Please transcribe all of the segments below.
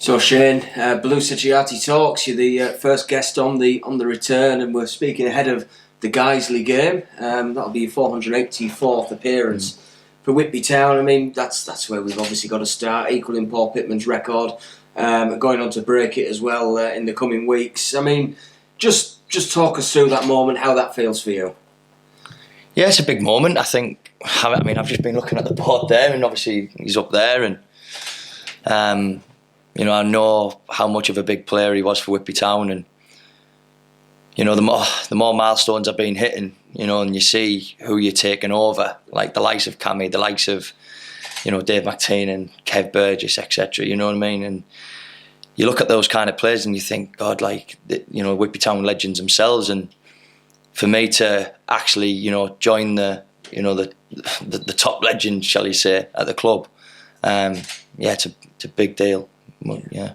So Shane, Blucerchiati Talks. You're the first guest on the return, and we're speaking ahead of the Guiseley game. That'll be your 484th appearance for Whitby Town. I mean, that's where we've obviously got to start, equaling Paul Pittman's record, going on to break it as well in the coming weeks. I mean, just talk us through that moment, how that feels for you. Yeah, it's a big moment. I think. I mean, I've just been looking at the board there, and obviously he's up there, and I know how much of a big player he was for Whitby Town, and the more milestones I've been hitting, and you see who you're taking over, like the likes of Cammy, the likes of Dave McTean and Kev Burgess, etc. You know what I mean? And you look at those kind of players and you think, God, Whitby Town legends themselves. And for me to actually, join the top legend, shall you say, at the club, it's a big deal. Well, yeah,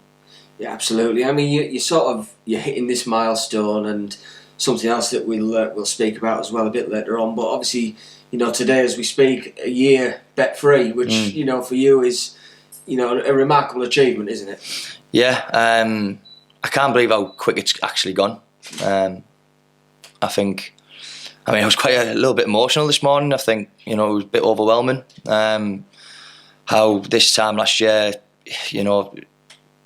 absolutely. I mean, you're hitting this milestone, and something else that we'll speak about as well a bit later on. But obviously, today as we speak, a year bet free, which for you is a remarkable achievement, isn't it? Yeah, I can't believe how quick it's actually gone. I was quite a little bit emotional this morning. I think it was a bit overwhelming. How this time last year,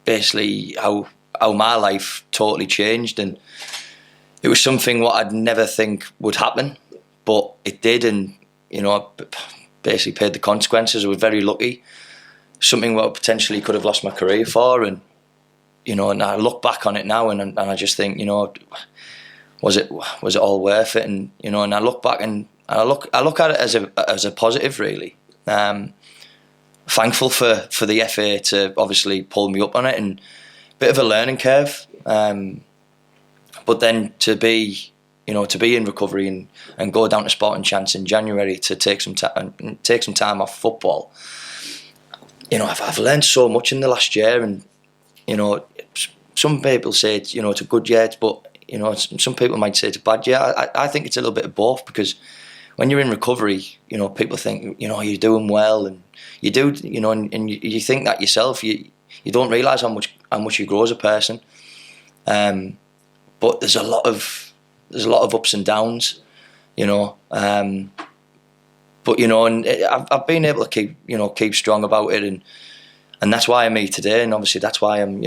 basically how my life totally changed, and it was something what I'd never think would happen, but it did, and I basically paid the consequences. I was very lucky. Something what I potentially could have lost my career for, and and I look back on it now, and I just think, was it all worth it? And and I look back and I look at it as a positive, really. Thankful for the FA to obviously pull me up on it, and a bit of a learning curve. But then to be in recovery and go down to Sporting Chance in January to take some time off football. I've learned so much in the last year, and some people say it's a good year, but some people might say it's a bad year. I think it's a little bit of both, because when you're in recovery, people think you're doing well, and you do, and you think that yourself. You don't realise how much you grow as a person. But there's a lot of ups and downs, and I've been able to keep strong about it, and that's why I'm here today, and obviously that's why I'm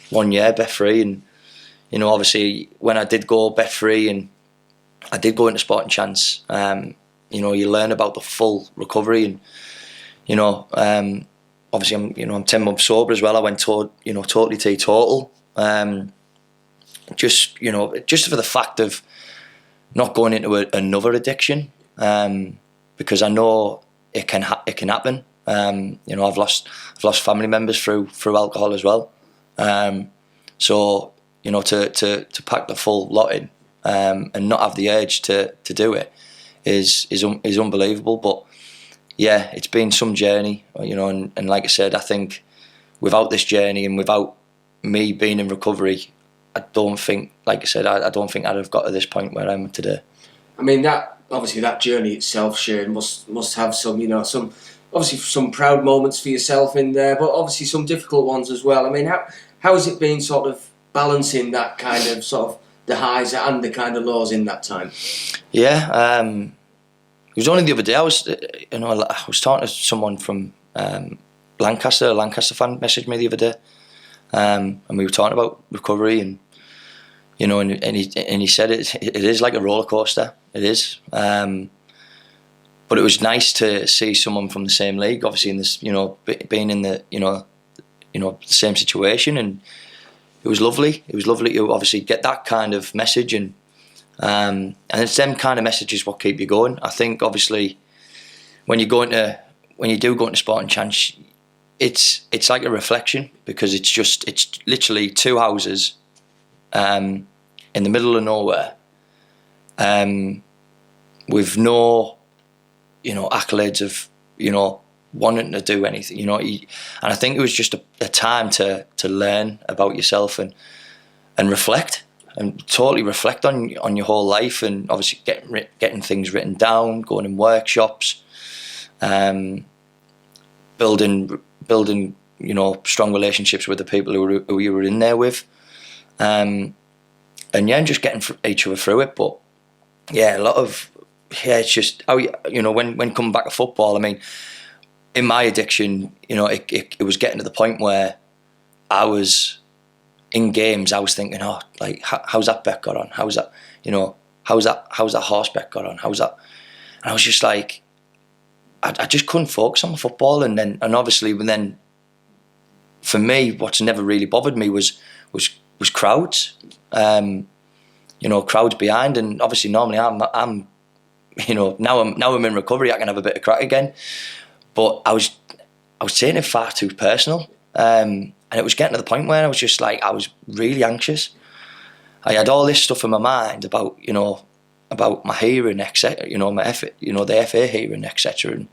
1 year bet free, and obviously when I did go bet free and I did go into Sporting Chance, you learn about the full recovery, and obviously I'm 10 months sober as well. I went totally teetotal, just for the fact of not going into another addiction, because I know it can happen. I've lost family members through alcohol as well, so to pack the full lot in, and not have the urge to do it is unbelievable. But yeah, it's been some journey, and like I said, I think without this journey and without me being in recovery, I don't think I'd have got to this point where I'm today. I mean, that journey itself, Shane, must have some obviously some proud moments for yourself in there, but obviously some difficult ones as well. I mean, how has it been sort of balancing that kind of sort of the highs and the kind of lows in that time? Yeah, it was only the other day I was talking to someone from Lancaster. A Lancaster fan messaged me the other day, and we were talking about recovery, and and he said it is like a roller coaster. It is, but it was nice to see someone from the same league, obviously in this, being in the the same situation, and it was lovely. It was lovely to obviously get that kind of message, and it's them kind of messages what keep you going. I think obviously when you do go into Sporting Chance, it's like a reflection, because it's literally two houses in the middle of nowhere, with no accolades of wanting to do anything, and I think it was just a time to learn about yourself and reflect, and totally reflect on your whole life, and obviously getting things written down, going in workshops, building strong relationships with the people who you were in there with, and just getting each other through it. But yeah, it's just how when coming back to football. I mean, in my addiction, it was getting to the point where I was in games. I was thinking, oh, like how's that bet got on? How's that how's that horse bet got on? How's that? And I was just like, I just couldn't focus on the football, and obviously for me, what's never really bothered me was crowds, crowds behind, and obviously normally I'm now I'm in recovery, I can have a bit of crack again, but I was taking it far too personal, and it was getting to the point where I was just like, I was really anxious. I had all this stuff in my mind about my hearing, etc. My effort, the FA hearing, etc. And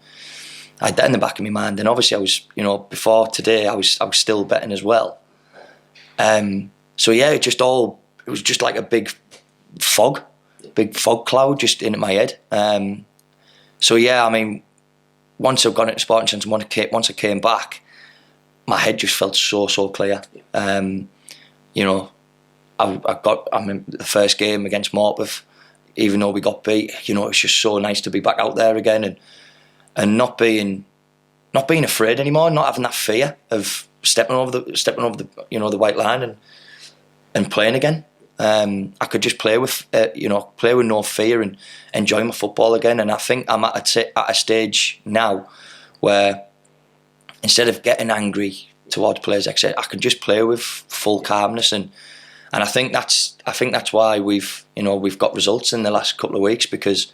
I had that in the back of my mind. And obviously, I was, before today, I was still betting as well. So yeah, it was just like a big fog cloud just in my head. So yeah, I mean, once I've gone into Sporting Chance and once I came back, my head just felt so clear. I mean, the first game against Morpeth, even though we got beat, it's just so nice to be back out there again and not being afraid anymore, not having that fear of stepping over the the white line and playing again. I could just play with no fear and enjoy my football again. And I think I'm at a stage now where instead of getting angry towards players, etc., I can just play with full calmness, and I think that's why we've got results in the last couple of weeks, because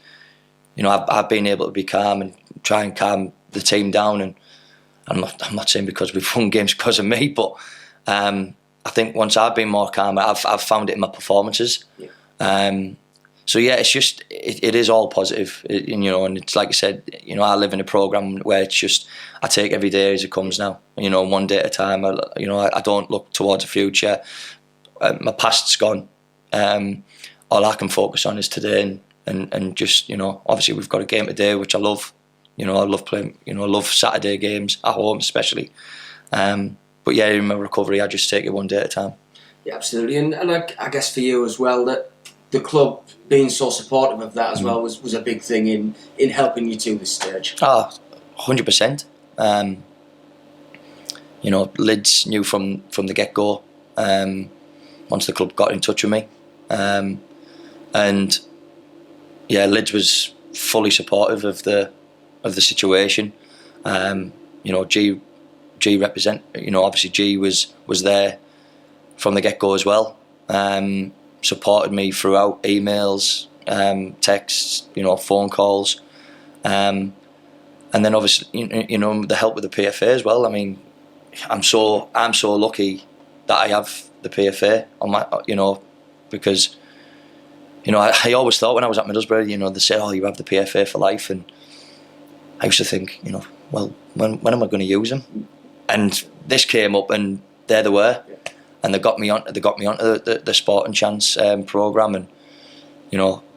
I've been able to be calm and try and calm the team down. And I'm not saying because we've won games because of me, but I think once I've been more calm, I've found it in my performances. Yeah. So yeah, it's just it is all positive, and it's like I said, I live in a program where it's just I take every day as it comes now, one day at a time. I don't look towards the future. My past's gone. All I can focus on is today, and just obviously we've got a game today which I love. I love playing. I love Saturday games at home especially. But yeah, in my recovery, I just take it one day at a time. Yeah, absolutely, and I guess for you as well, that the club being so supportive of that as well was a big thing in helping you to this stage. 100%. Lids knew from the get-go. Once the club got in touch with me, and yeah, Lids was fully supportive of the situation. G represent. Obviously G was there from the get-go as well. Supported me throughout, emails, texts, phone calls, and then obviously the help with the PFA as well. I mean, I'm so lucky that I have the PFA on my, because I always thought when I was at Middlesbrough, they said, oh, you have the PFA for life, and I used to think, well, when am I going to use them? And this came up, and there they were. And they got me onto the Sporting Chance programme, and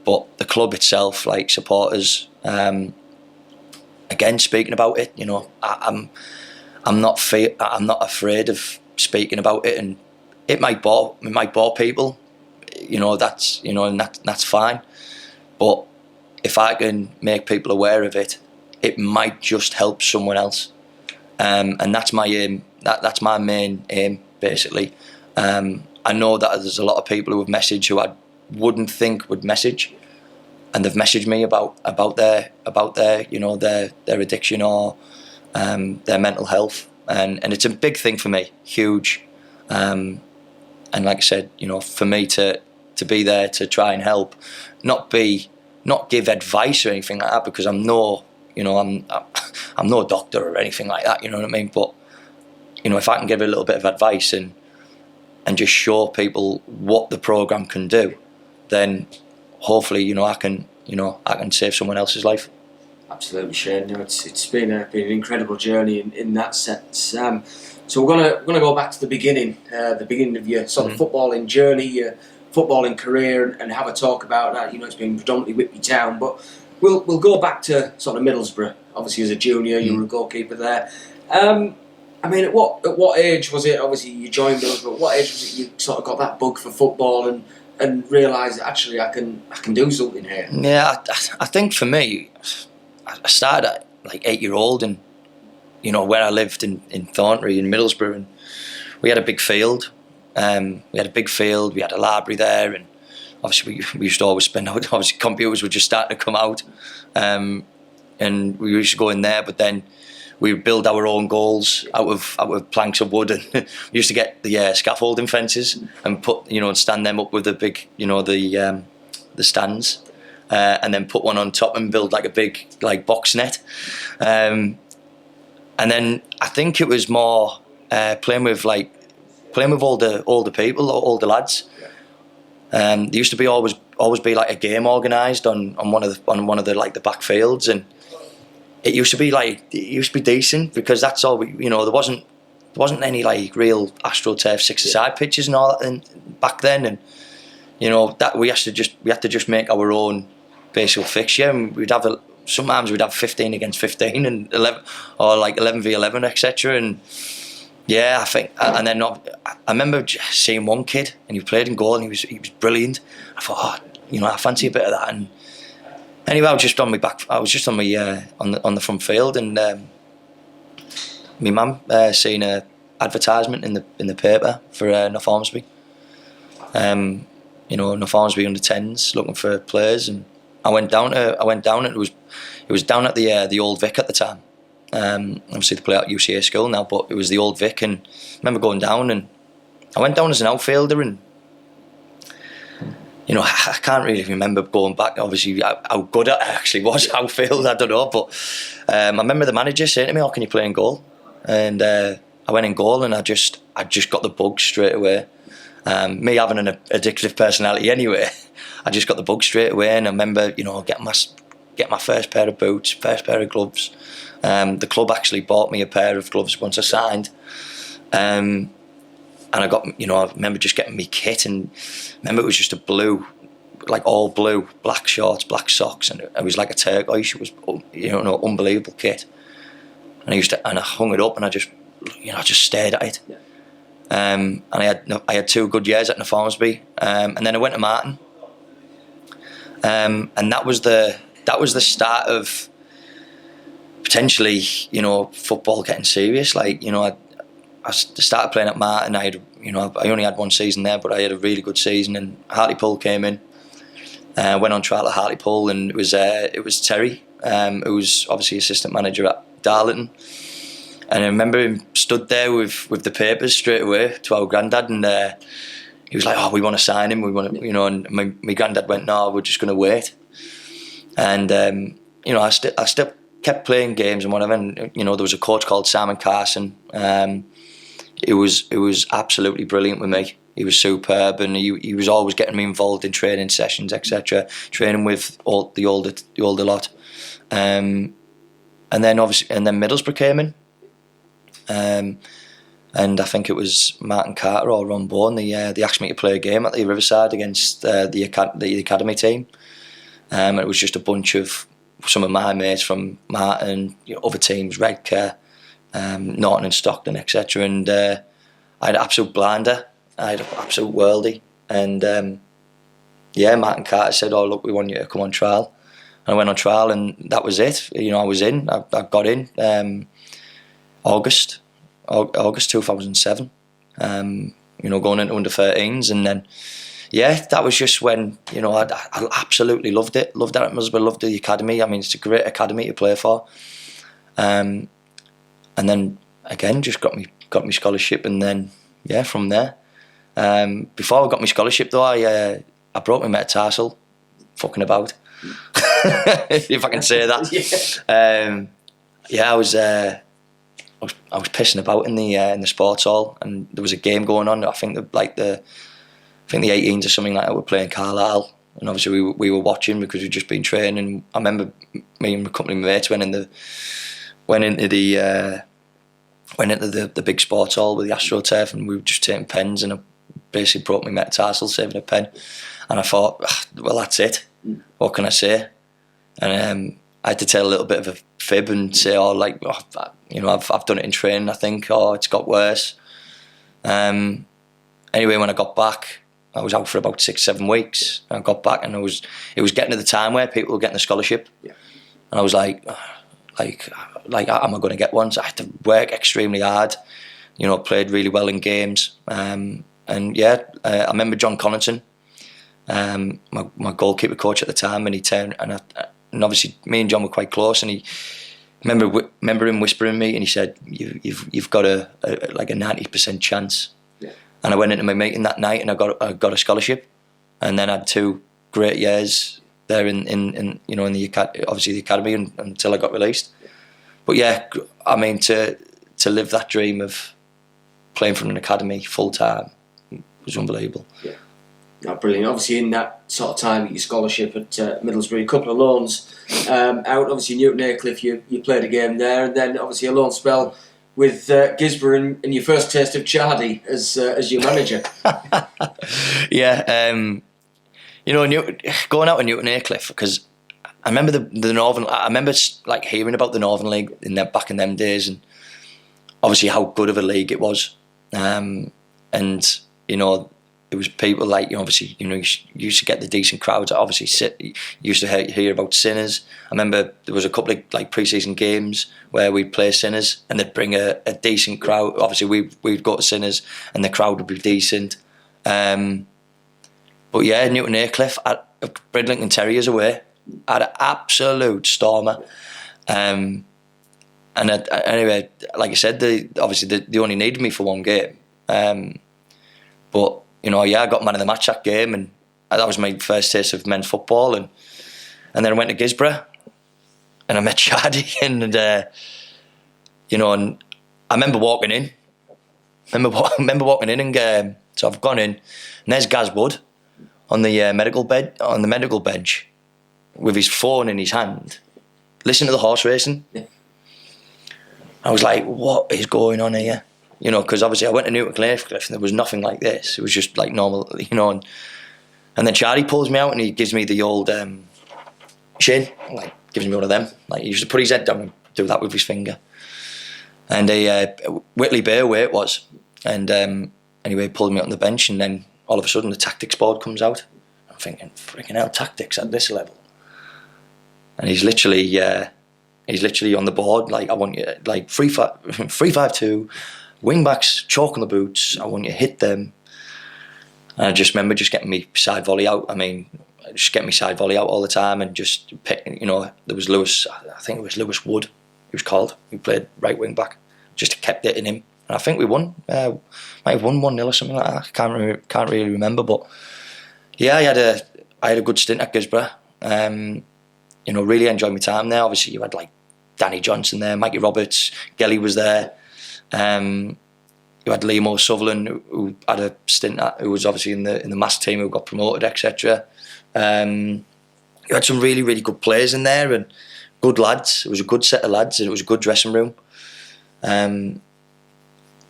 but the club itself, like supporters, again speaking about it, I'm not afraid of speaking about it, and it might bore people, and that's fine. But if I can make people aware of it, it might just help someone else, and that's my aim. That's my main aim, basically. I know that there's a lot of people who have messaged who I wouldn't think would message, and they've messaged me about their addiction or their mental health, and it's a big thing for me, huge. And like I said, for me to be there to try and help, not give advice or anything like that, because I'm no doctor or anything like that. You know what I mean? But if I can give a little bit of advice and just show people what the program can do, then hopefully I can save someone else's life. Absolutely, Shane. It's been an incredible journey in that sense. So we're gonna go back to the beginning of your sort of footballing journey, your footballing career, and have a talk about that. It's been predominantly Whitby Town, but we'll go back to sort of Middlesbrough. Obviously, as a junior, you were a goalkeeper there. I mean, at what age was it? Obviously, you joined us, but what age was it you sort of got that bug for football and realised that actually I can do something here? Yeah, I think for me, I started at like 8-year-old, and where I lived in Thornbury in Middlesbrough, and we had a big field. We had a library there, and obviously we used to always spend out. Obviously, computers were just starting to come out, and we used to go in there. But then we would build our own goals out of planks of wood, and we used to get the scaffolding fences and put and stand them up with the big the stands, and then put one on top and build like a big box net. And then I think it was more playing with all the people, all the lads. There used to be always be like a game organised on one of the the back fields, and it used to be decent because that's all there wasn't any real AstroTurf 6-a-side pitches and all that back then, and that we had to just make our own basic fixture, and sometimes we'd have 15 against 15 and 11 or 11v11 etc. And yeah, I think, and then I remember seeing one kid and he played in goal and he was brilliant. I thought, I fancy a bit of that. And anyway, I was just on my on the front field, and my mum seen a advertisement in the paper for North Ormsby. North Ormsby under 10s looking for players, and I went down. And it was down at the Old Vic at the time. Obviously they play at UCA school now, but it was the Old Vic, and I remember going down, and I went down as an outfielder, and I can't really remember going back obviously how good I actually was outfield, I don't know, but I remember the manager saying to me, "Oh, can you play in goal?" And I went in goal, and I just got the bug straight away. Me having an addictive personality anyway, I just got the bug straight away, and I remember get my first pair of boots, first pair of gloves. The club actually bought me a pair of gloves once I signed, and I got I remember just getting me kit, and I remember it was just a blue, all blue, black shorts, black socks, and it was like a turquoise. It was unbelievable kit, and I hung it up, and I just stared at it. And I had 2 good years at North Ormsby, and then I went to Martin, and that was the start of potentially football getting serious. I started playing at Martin. I only had 1 season there, but I had a really good season, and Hartlepool came in. Went on trial at Hartlepool, and it was Terry, who was obviously assistant manager at Darlington. And I remember him stood there with the papers straight away to our granddad, and he was like, "Oh, we want to sign him. We want to," And my granddad went, "No, we're just going to wait." And I still kept playing games and whatever. And there was a coach called Simon Carson. It was absolutely brilliant with me. He was superb, and he was always getting me involved in training sessions, etc. Training with all the older lot. And then Middlesbrough came in. And I think it was Martin Carter or Ron Bourne. They asked me to play a game at the Riverside against the academy team. And it was just a bunch of some of my mates from Martin, other teams, Redcar, Norton and Stockton, etc. And I had an absolute blinder. I had an absolute worldie. And Martin Carter said, "Oh, look, we want you to come on trial." And I went on trial, and that was it. I was in. I got in. August 2007, going into under 13s, and then that was just when I absolutely loved it. Loved that atmosphere, loved the academy. I mean, it's a great academy to play for. And then again, just got me scholarship, and then from there. Before I got my scholarship though, I broke my metatarsal, fucking about, if I can say that. I was pissing about in the sports hall, and there was a game going on. I think the 18s or something like that were playing Carlisle, and obviously we were watching because we'd just been training. I remember me and a couple of my mates went into the big sports hall with the AstroTurf, and we were just taking pens, and I basically broke my metatarsal saving a pen, and I thought, well, that's it. What can I say? And I had to tell a little bit of a fib and say, I've done it in training, I think, or it's got worse. Anyway, when I got back, I was out for about 6-7 weeks. I got back, and it was getting to the time where people were getting a scholarship, and I was like, am I going to get one? So I had to work extremely hard. Played really well in games, I remember John Connaughton, my goalkeeper coach at the time, and he turned and obviously me and John were quite close, and he remember him whispering me, and he said, "You've got a 90% chance." Yeah. And I went into my meeting that night, and I got a scholarship, and then I had 2 great years there in the academy until I got released. But yeah, I mean to live that dream of playing from an academy full time was unbelievable. Yeah. Oh, brilliant. Obviously, in that sort of time at your scholarship at Middlesbrough, a couple of loans out. Obviously, Newton Aycliffe, you played a game there, and then obviously a loan spell with Gisborne and your first taste of Chardy as your manager. Yeah, going out of Newton Aycliffe, because I remember the Northern. I remember like hearing about the Northern League back in them days, and obviously how good of a league it was, and it was people like, obviously, you used to get the decent crowds. Obviously, you used to hear about Sinners. I remember there was a couple of like pre-season games where we'd play Sinners, and they'd bring a decent crowd. Obviously, we'd go to Sinners, and the crowd would be decent. But yeah, Newton Aycliffe at Bridlington Terriers away had an absolute stormer. Anyway, like I said, they only needed me for one game, but. I got man of the match that game, and that was my first taste of men's football. And then I went to Gisborne, and I met Chardy, and and I remember walking in. Remember walking in, and so I've gone in, and there's Gaz Wood on the medical bench, with his phone in his hand, listening to the horse racing. I was like, what is going on here? Because obviously I went to Newton Aycliffe and there was nothing like this. It was just like normal, and then Charlie pulls me out and he gives me the old shin, like gives me one of them. Like he used to put his head down and do that with his finger. And Whitley Bay where it was. And anyway, he pulled me out on the bench, and then all of a sudden the tactics board comes out. I'm thinking, freaking hell, tactics at this level. And he's literally on the board, like, I want you, like 3-5-2, wing backs, chalk on the boots, I want you to hit them. And I just remember just getting me side volley out. I mean, just getting me side volley out all the time, and just pick, there was Lewis, I think it was Lewis Wood, he was called, he played right wing back, just kept hitting him. And I think we won, might have won 1-0 or something like that, I can't really remember. But yeah, I had a good stint at Gisborne. Really enjoyed my time there. Obviously you had like Danny Johnson there, Mikey Roberts, Gelly was there. You had Liam O'Sullivan, who had a stint who was obviously in the mass team, who got promoted, etc. You had some really, really good players in there, and good lads. It was a good set of lads, and it was a good dressing room. And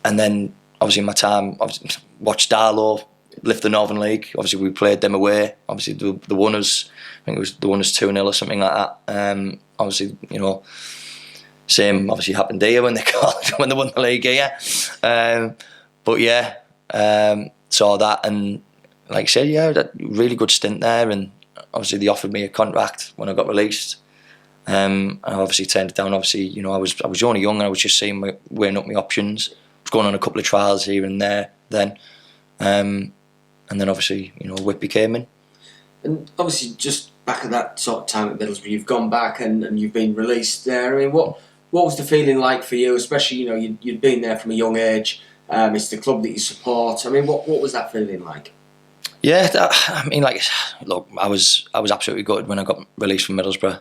then obviously in my time, obviously watched Darlow lift the Northern League. Obviously we played them away. Obviously the winners, I think it was the winners 2-0 or something like that. Obviously, same obviously happened here when they won the league here. But yeah, saw that, and like I said, yeah, that really good stint there. And obviously they offered me a contract when I got released. I obviously turned it down. Obviously, I was only young, and I was just weighing up my options. I was going on a couple of trials here and there then. And then obviously, Whitby came in. And obviously, just back at that sort of time at Middlesbrough, you've gone back and you've been released there. I mean, what was the feeling like for you? Especially, you'd been there from a young age. It's the club that you support. I mean, what was that feeling like? Yeah, look, I was absolutely gutted when I got released from Middlesbrough.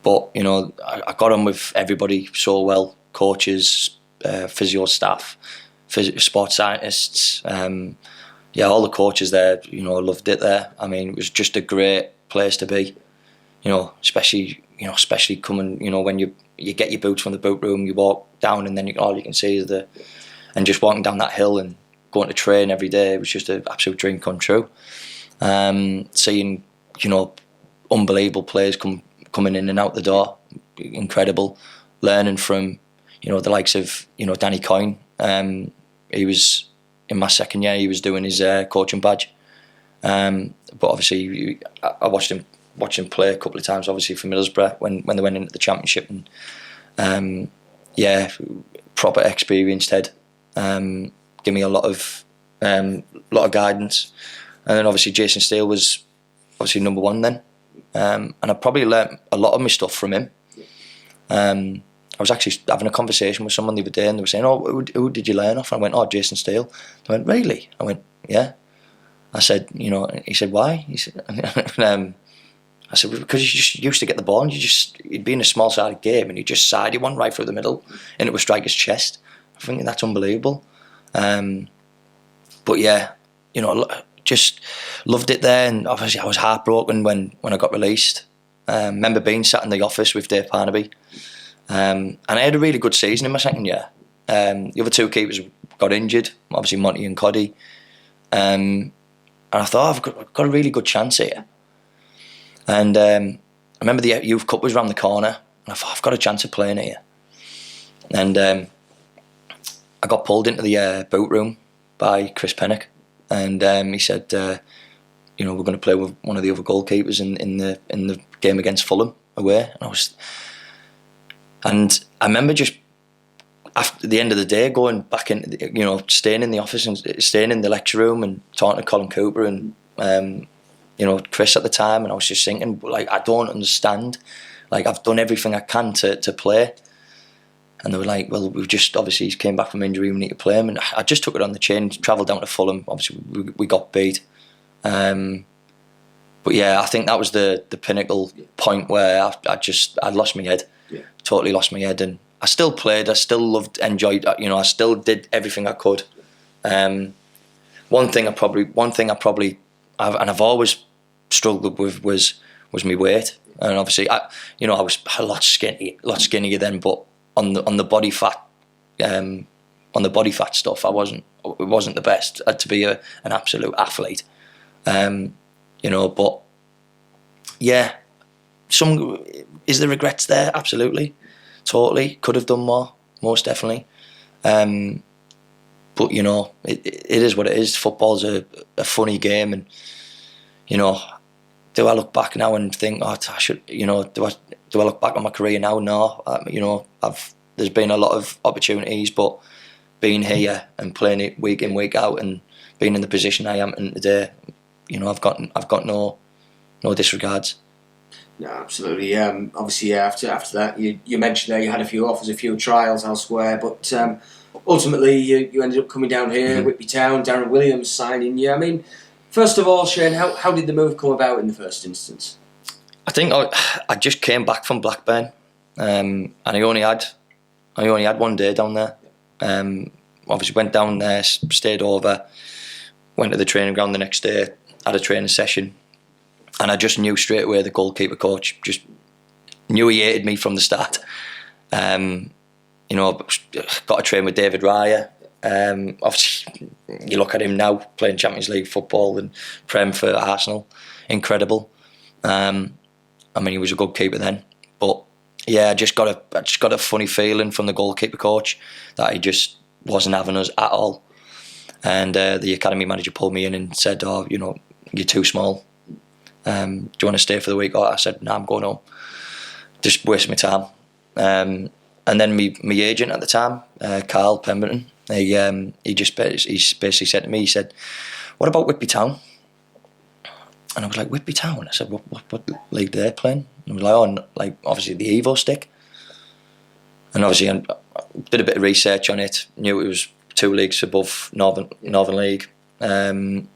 But I got on with everybody so well: coaches, physio staff, sports scientists. All the coaches there, loved it there. I mean, it was just a great place to be. Especially coming, when you get your boots from the boot room, you walk down, and then all you can see is and just walking down that hill and going to train every day. It was just an absolute dream come true. Seeing, unbelievable players come coming in and out the door, incredible. Learning from, the likes of, Danny Coyne. He was, in my second year, he was doing his coaching badge. But obviously, I watched him play a couple of times, obviously, for Middlesbrough when they went into the Championship. And proper experienced head. Give me a lot of guidance. And then obviously Jason Steele was obviously number one then. And I probably learnt a lot of my stuff from him. I was actually having a conversation with someone the other day and they were saying, "Oh, who did you learn off?" And I went, "Oh, Jason Steele." I went, "Really?" I went, "Yeah." I said, he said, "Why?" He said, I said, "Because you just used to get the ball and you'd be in a small-sided game and you just sided one right through the middle and it would strike his chest." I think that's unbelievable. But yeah, just loved it there, and obviously I was heartbroken when I got released. Remember being sat in the office with Dave Parnaby, and I had a really good season in my second year. The other two keepers got injured, obviously Monty and Coddy, and I thought I've got a really good chance here. And I remember the Youth Cup was around the corner, and I thought I've got a chance of playing here. And I got pulled into the boot room by Chris Pennock, and he said, "We're going to play with one of the other goalkeepers in the game against Fulham away." And I remember just after the end of the day going back in, staying in the office and staying in the lecture room and talking to Colin Cooper and Chris at the time, and I was just thinking, like, I don't understand. Like, I've done everything I can to play. And they were like, "Well, we've just obviously he came back from injury, we need to play him." And I just took it on the chin, travelled down to Fulham. Obviously, we got beat. But yeah, I think that was the pinnacle point where I lost my head, totally lost my head. And I still played, I still loved, enjoyed. I still did everything I could. One thing I've always struggled with was my weight, and obviously I was a lot skinnier then, but on the body fat stuff, it wasn't the best to be an absolute athlete, but yeah, is there regrets there? Absolutely, totally. Could have done more, most definitely. But it is what it is. Football's a funny game, and do I look back now and think, "Oh, I should," do I look back on my career now? No, there's been a lot of opportunities, but being here and playing it week in, week out, and being in the position I am in today, I've got no disregards. No, absolutely. Obviously, after that, you mentioned there you had a few offers, a few trials elsewhere, but ultimately you ended up coming down here, Whitby Town. Darren Williams signing you. I mean, first of all, Shane, how did the move come about in the first instance? I think I just came back from Blackburn, and I only had one day down there. Obviously went down there, stayed over, went to the training ground the next day, had a training session, and I just knew straight away the goalkeeper coach just knew he hated me from the start. Got to train with David Raya. Obviously, you look at him now playing Champions League football and Prem for Arsenal, incredible. He was a good keeper then, but yeah, I just got a funny feeling from the goalkeeper coach that he just wasn't having us at all. And the academy manager pulled me in and said, "Oh, you're too small. Do you want to stay for the week?" I said, "No, I'm going home. Just wasting my time." And then my agent at the time, Carl Pemberton, he basically said to me, he said, "What about Whitby Town?" And I was like, "Whitby Town?" I said, "What league they're playing?" And I was like, obviously the Evo stick. And obviously I did a bit of research on it, knew it was 2 leagues above Northern League. And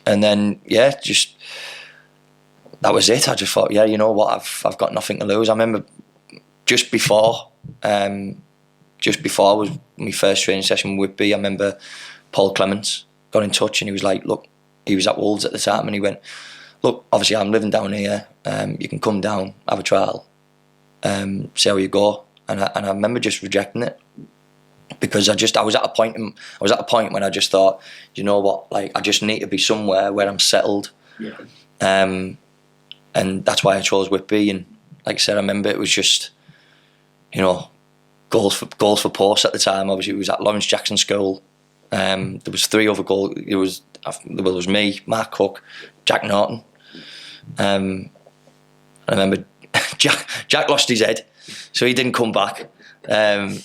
then, just that was it. I just thought, you know what, I've got nothing to lose. I remember just before I was my first training session with Whitby, I remember Paul Clements got in touch and he was like, look, he was at Wolves at the time, and he went, "Look, obviously I'm living down here, you can come down, have a trial, see how you go." And I remember just rejecting it, because I was at a point when I just thought, you know what, like, I just need to be somewhere where I'm settled. And that's why I chose Whitby. And like I said, I remember it was just, you know, goals for Ports at the time. Obviously, it was at Lawrence Jackson School. There was 3 other goals. There was me, Mark Cook, Jack Norton. I remember Jack lost his head, so he didn't come back. I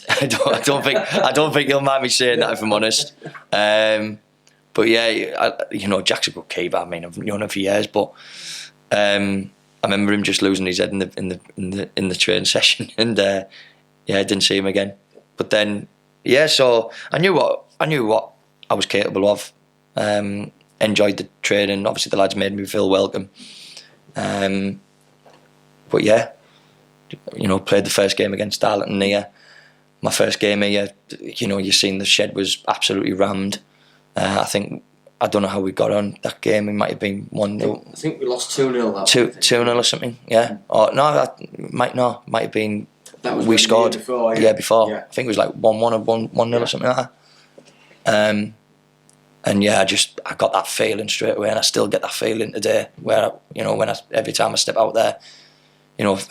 don't think he'll mind me saying that, if I'm honest. But yeah, Jack's a good keeper. I mean, I've known him for years, but I remember him just losing his head in the training session, and I didn't see him again. But then, so I knew what I was capable of. Enjoyed the training. Obviously, the lads made me feel welcome. But yeah, played the first game against Darlington here. My first game here, you seen the shed was absolutely rammed. I don't know how we got on that game. It might have been 1-0. I think we lost 2-0 that 2-0 or something, yeah. Or no, might have been. That was we scored the year before. Yeah, before. Yeah. I think it was like 1-1 or 1-0 or something like that. And yeah, I got that feeling straight away, and I still get that feeling today. Where every time I step out there,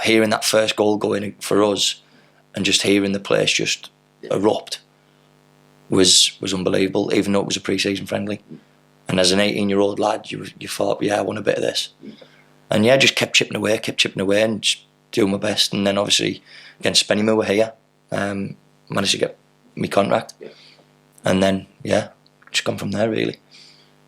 hearing that first goal going for us, and just hearing the place just erupt was unbelievable. Even though it was a pre-season friendly, and as an 18-year-old lad, you thought, I want a bit of this, and just kept chipping away, and just doing my best. And then obviously against Spennymoor here, managed to get my contract, and then just gone from there really.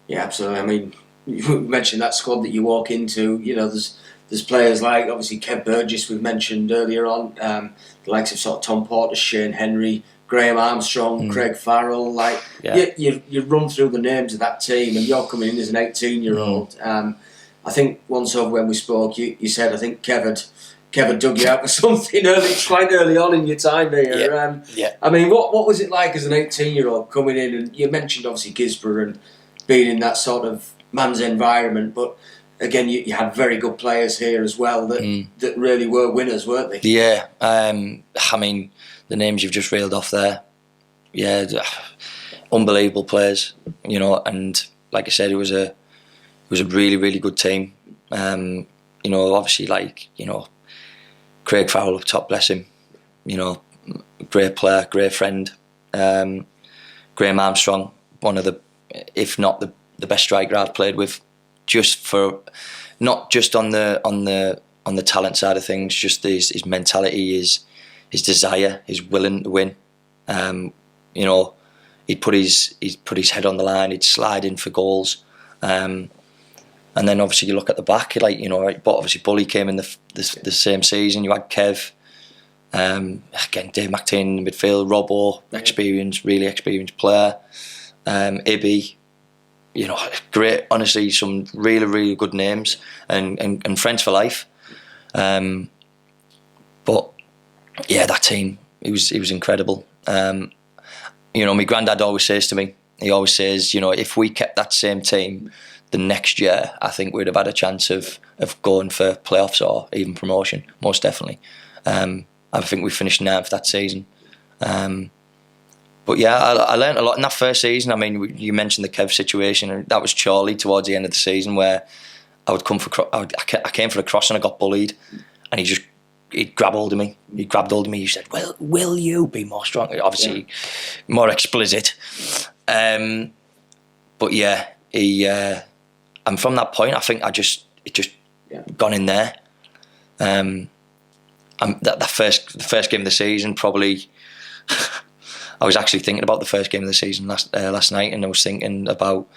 Yeah, absolutely. I mean, you mentioned that squad that you walk into. There's players like obviously Kev Burgess we've mentioned earlier on, the likes of sort of Tom Porter, Shane Henry, Graham Armstrong, Craig Farrell. You run through the names of that team, and you're coming in as an 18-year-old. I think once over when we spoke, you said I think Kev had dug you out for something quite early on in your time here. I mean, what was it like as an 18-year-old coming in? And you mentioned obviously Gisborough and being in that sort of man's environment, but again, you had very good players here as well that really were winners, weren't they? Yeah, I mean, the names you've just reeled off there, unbelievable players, and like I said, it was a really, really good team. Obviously, Craig Farrell up top, bless him, great player, great friend. Graham Armstrong, one of the, if not the best striker I've played with, not just on the talent side of things, just his mentality, his desire, his willing to win. He'd put his head on the line, he'd slide in for goals. And then obviously you look at the back, but obviously Bully came in the same season. You had Kev, again Dave McTean in the midfield, Robbo, really experienced player, Ibby, great. Honestly, some really, really good names and friends for life. But yeah, that team, it was incredible. My granddad always says to me, if we kept that same team the next year, I think we'd have had a chance of going for playoffs or even promotion, most definitely. I think we finished 9th that season. But yeah, I learned a lot in that first season. I mean, you mentioned the Kev situation, and that was Charlie towards the end of the season, where I came for a cross and I got bullied, and he'd grab hold of me. He grabbed hold of me. He said, "Well, will you be more strong?" Obviously, more explicit. But yeah, and from that point, I think it just gone in there. The first game of the season, probably. I was actually thinking about the first game of the season last night, and I was thinking about,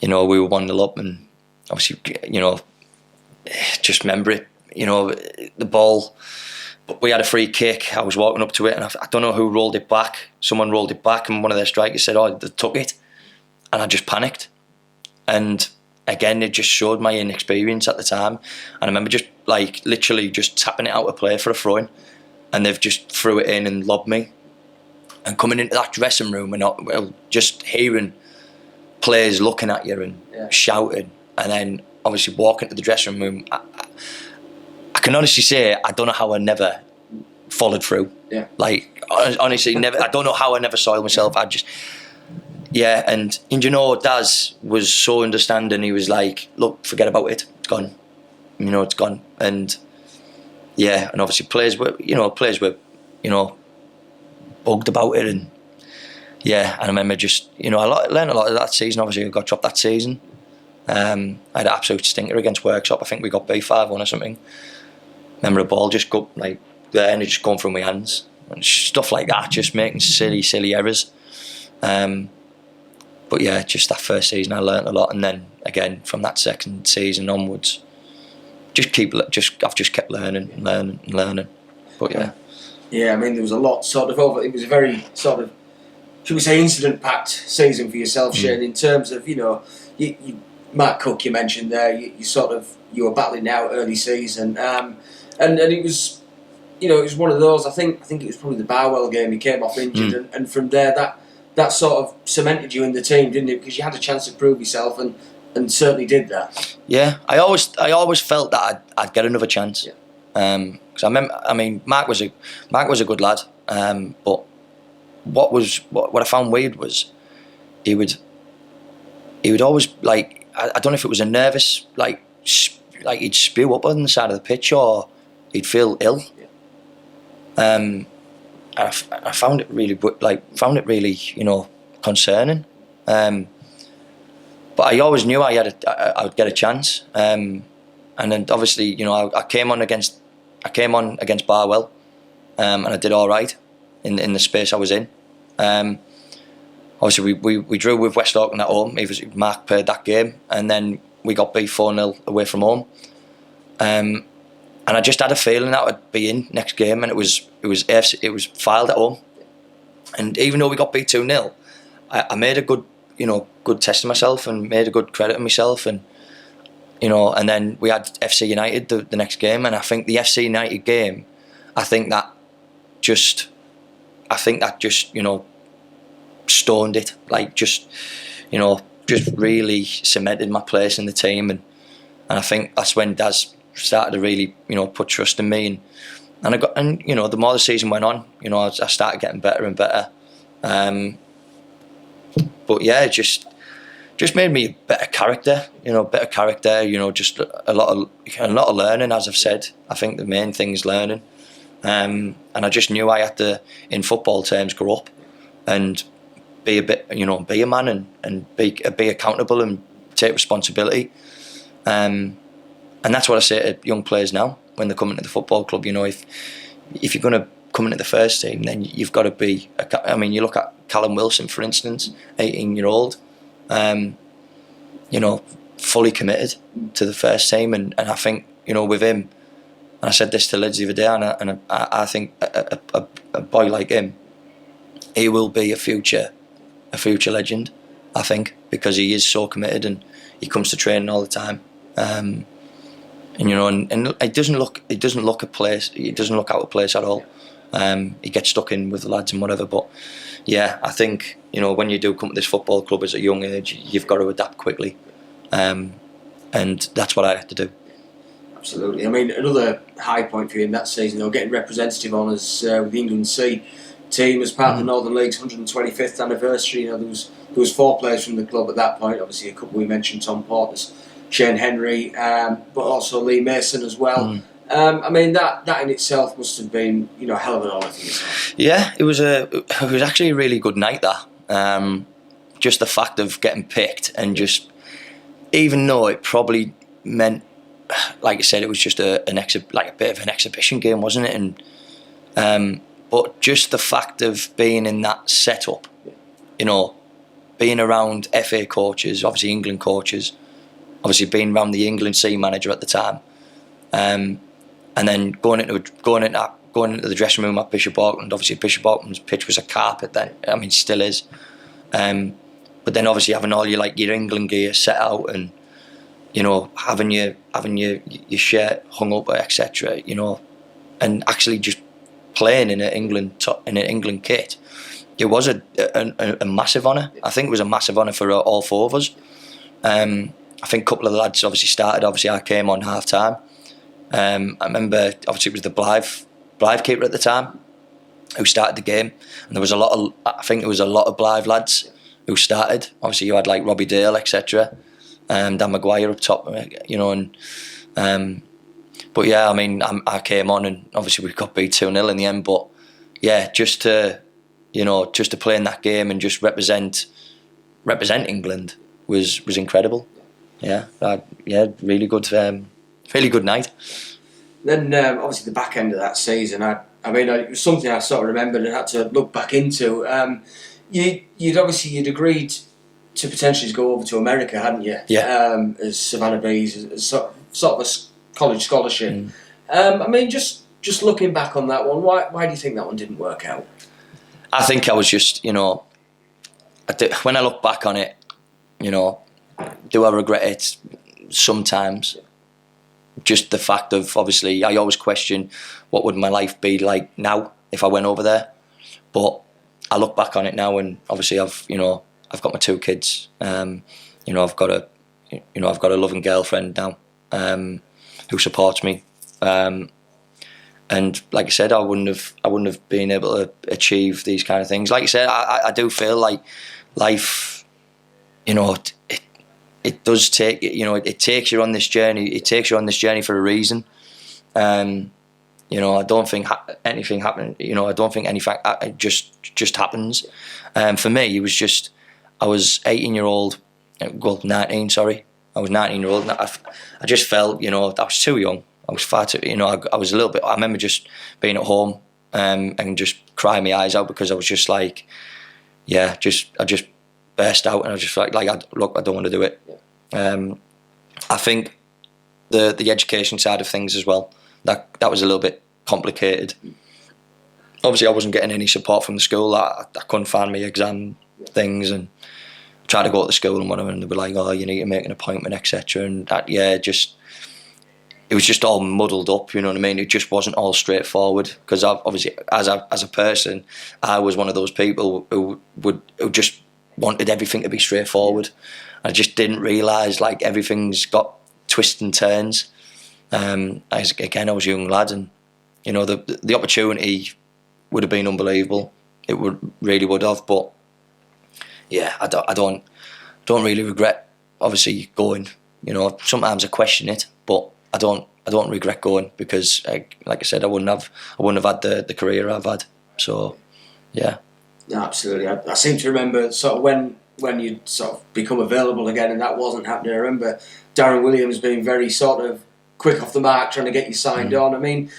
we were 1-0 up, and obviously, just remember it, the ball. But we had a free kick. I was walking up to it, and I don't know who rolled it back. Someone rolled it back, and one of their strikers said, "Oh, they took it," and I just panicked. And again, it just showed my inexperience at the time. And I remember just literally just tapping it out of play for a throw-in, and they've just threw it in and lobbed me. And coming into that dressing room and just hearing players looking at you and shouting, and then obviously walking to the dressing room, I can honestly say I don't know how I never followed through. Yeah. Honestly, never. I don't know how I never soiled myself. And Daz was so understanding. He was like, "Look, forget about it. It's gone. It's gone." And yeah, and obviously players were bugged about it, and yeah, and I remember just I learned a lot of that season. Obviously, I got dropped that season. I had an absolute stinker against Workshop. I think we got B5-1 or something. Remember a ball just go like there and it just going through my hands and stuff like that, just making silly errors. But yeah, just that first season I learnt a lot, and then again from that second season onwards, I've just kept learning. But yeah. Yeah, I mean there was a lot sort of over. It was a very sort of, should we say, incident-packed season for yourself, Shane. In terms of you Mark Cook, you mentioned there, you were battling out early season, and it was, it was one of those. I think it was probably the Barwell game. He came off injured, and from there that sort of cemented you in the team, didn't it? Because you had a chance to prove yourself, and certainly did that. Yeah, I always felt that I'd get another chance. Yeah. Because Mark was a good lad, but what I found weird was he would always like, I don't know if it was a nervous like he'd spew up on the side of the pitch or he'd feel ill. Yeah. And I found it really concerning. But I always knew I would get a chance. And then obviously I came on against Barwell, and I did all right in the space I was in. Obviously we drew with West Auckland at home. Mark played that game, and then we got beat 4-0 away from home. And I just had a feeling that I'd be in next game, and it was filed at home. And even though we got beat 2-0, I made a good test of myself and made a good credit of myself, and and then we had FC United the next game, and I think the FC United game, I think that just stoned it, like just really cemented my place in the team, and I think that's when Daz started to really put trust in me, and the more the season went on, I started getting better and better. But yeah, just made me a better character, just a lot of learning, as I've said. I think the main thing is learning. And I just knew I had to, in football terms, grow up and be a bit, be a man and be accountable and take responsibility. And that's what I say to young players now when they come into the football club. If you're going to come into the first team, then you've got to be. You look at Callum Wilson, for instance, 18-year-old, fully committed to the first team, and I think with him, and I said this to Lids the other day, and I think a boy like him, he will be a future legend. I think, because he is so committed and he comes to training all the time. And it doesn't look out of place at all. He gets stuck in with the lads and whatever, but yeah, I think when you do come to this football club at a young age, you've got to adapt quickly, and that's what I had to do. Absolutely. I mean, another high point for you in that season, getting representative honours with the England C team as part of the Northern League's 125th anniversary. There was 4 players from the club at that point. Obviously, a couple we mentioned, Tom Portis, Shane Henry, but also Lee Mason as well. That in itself must have been a hell of an honour for yourself. Yeah, it was actually a really good night. That just the fact of getting picked, and just, even though it probably meant, like I said, it was just a bit of an exhibition game, wasn't it? And but just the fact of being in that setup, being around FA coaches, obviously England coaches, obviously being around the England C manager at the time, and then going into the dressing room at Bishop Auckland. Obviously Bishop Auckland's pitch was a carpet then. Still is. But then obviously having all your England gear set out, and having your shirt hung up, etc. And actually just playing in an England kit. It was a massive honour. I think it was a massive honour for all 4 of us. I think a couple of the lads obviously started. Obviously I came on half time. I remember obviously it was the Blythe keeper at the time who started the game, and there was a lot of Blythe lads who started. Obviously you had Robbie Dale, etc. Dan Maguire up top, But yeah, I mean, I came on and obviously we got beat 2-0 in the end. But yeah, just to play in that game and just represent England was incredible. Yeah, really good night. Then obviously the back end of that season, it was something I sort of remembered and had to look back into. You'd agreed to potentially go over to America, hadn't you? Yeah. As Savannah Bees, as sort of a college scholarship. I mean, just looking back on that one, why do you think that one didn't work out? I think I was just, when I look back on it, do I regret it? Sometimes. Just the fact of, obviously, I always question what would my life be like now if I went over there. But I look back on it now, and obviously I've got my 2 kids. I've got a loving girlfriend now who supports me. And like I said, I wouldn't have been able to achieve these kind of things. Like I said, I do feel like life, it does take, it takes you on this journey. It takes you on this journey for a reason. I don't think anything happened. I don't think anything just happens. For me, it was just, I was 18-year-old. Well, 19. Sorry, I was 19-year-old. And I just felt, I was too young. I was far too, I was a little bit. I remember just being at home and just crying my eyes out because I was just like, I just burst out and I was just like, I don't want to do it. I think the education side of things as well, that was a little bit complicated. Obviously, I wasn't getting any support from the school. I couldn't find my exam things and tried to go to the school and whatever, and they were like, "Oh, you need to make an appointment, etc." And that, it was just all muddled up. You know what I mean? It just wasn't all straightforward because obviously, as a person, I was one of those people who just wanted everything to be straightforward. I just didn't realise like everything's got twists and turns. I was a young lad, and the opportunity would have been unbelievable. It really would have, but yeah, I don't really regret obviously going. Sometimes I question it, but I don't regret going because, like I said, I wouldn't have had the career I've had. So, yeah. Absolutely. I seem to remember sort of when you'd sort of become available again, and that wasn't happening. I remember Darren Williams being very sort of quick off the mark, trying to get you signed on. I mean,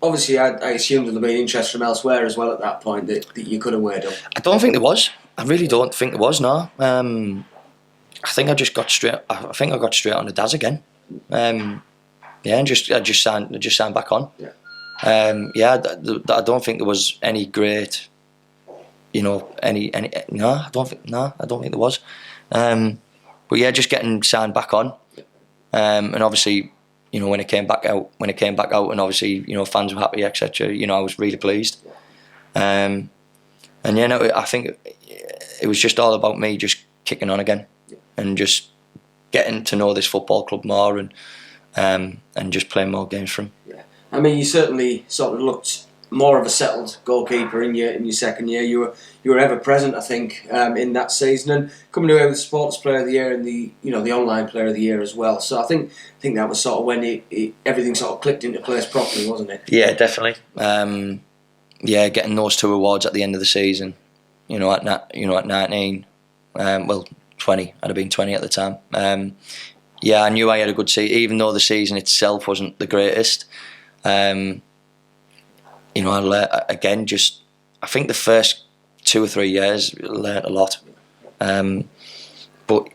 obviously I assumed there'd been interest from elsewhere as well at that point that you could have weighed up. I don't think there was. I really don't think there was. No. I think I just got straight. I think I got straight on the Daz again. And I just signed back on. Yeah. I don't think there was any great. No, I don't think there was. But yeah, just getting signed back on, and obviously, when it came back out, and obviously, fans were happy, etc. I was really pleased. I think it was just all about me just kicking on again, and just getting to know this football club more, and just playing more games for them. Yeah, I mean, you certainly sort of looked more of a settled goalkeeper in your second year. You were ever present, I think, in that season, and coming away with Sports Player of the Year and the Online Player of the Year as well. So I think that was sort of when everything sort of clicked into place properly, wasn't it? Yeah, definitely. Getting those 2 awards at the end of the season, at 19, 20. I'd have been 20 at the time. I knew I had a good season, even though the season itself wasn't the greatest. I think the first 2 or 3 years I learnt a lot. But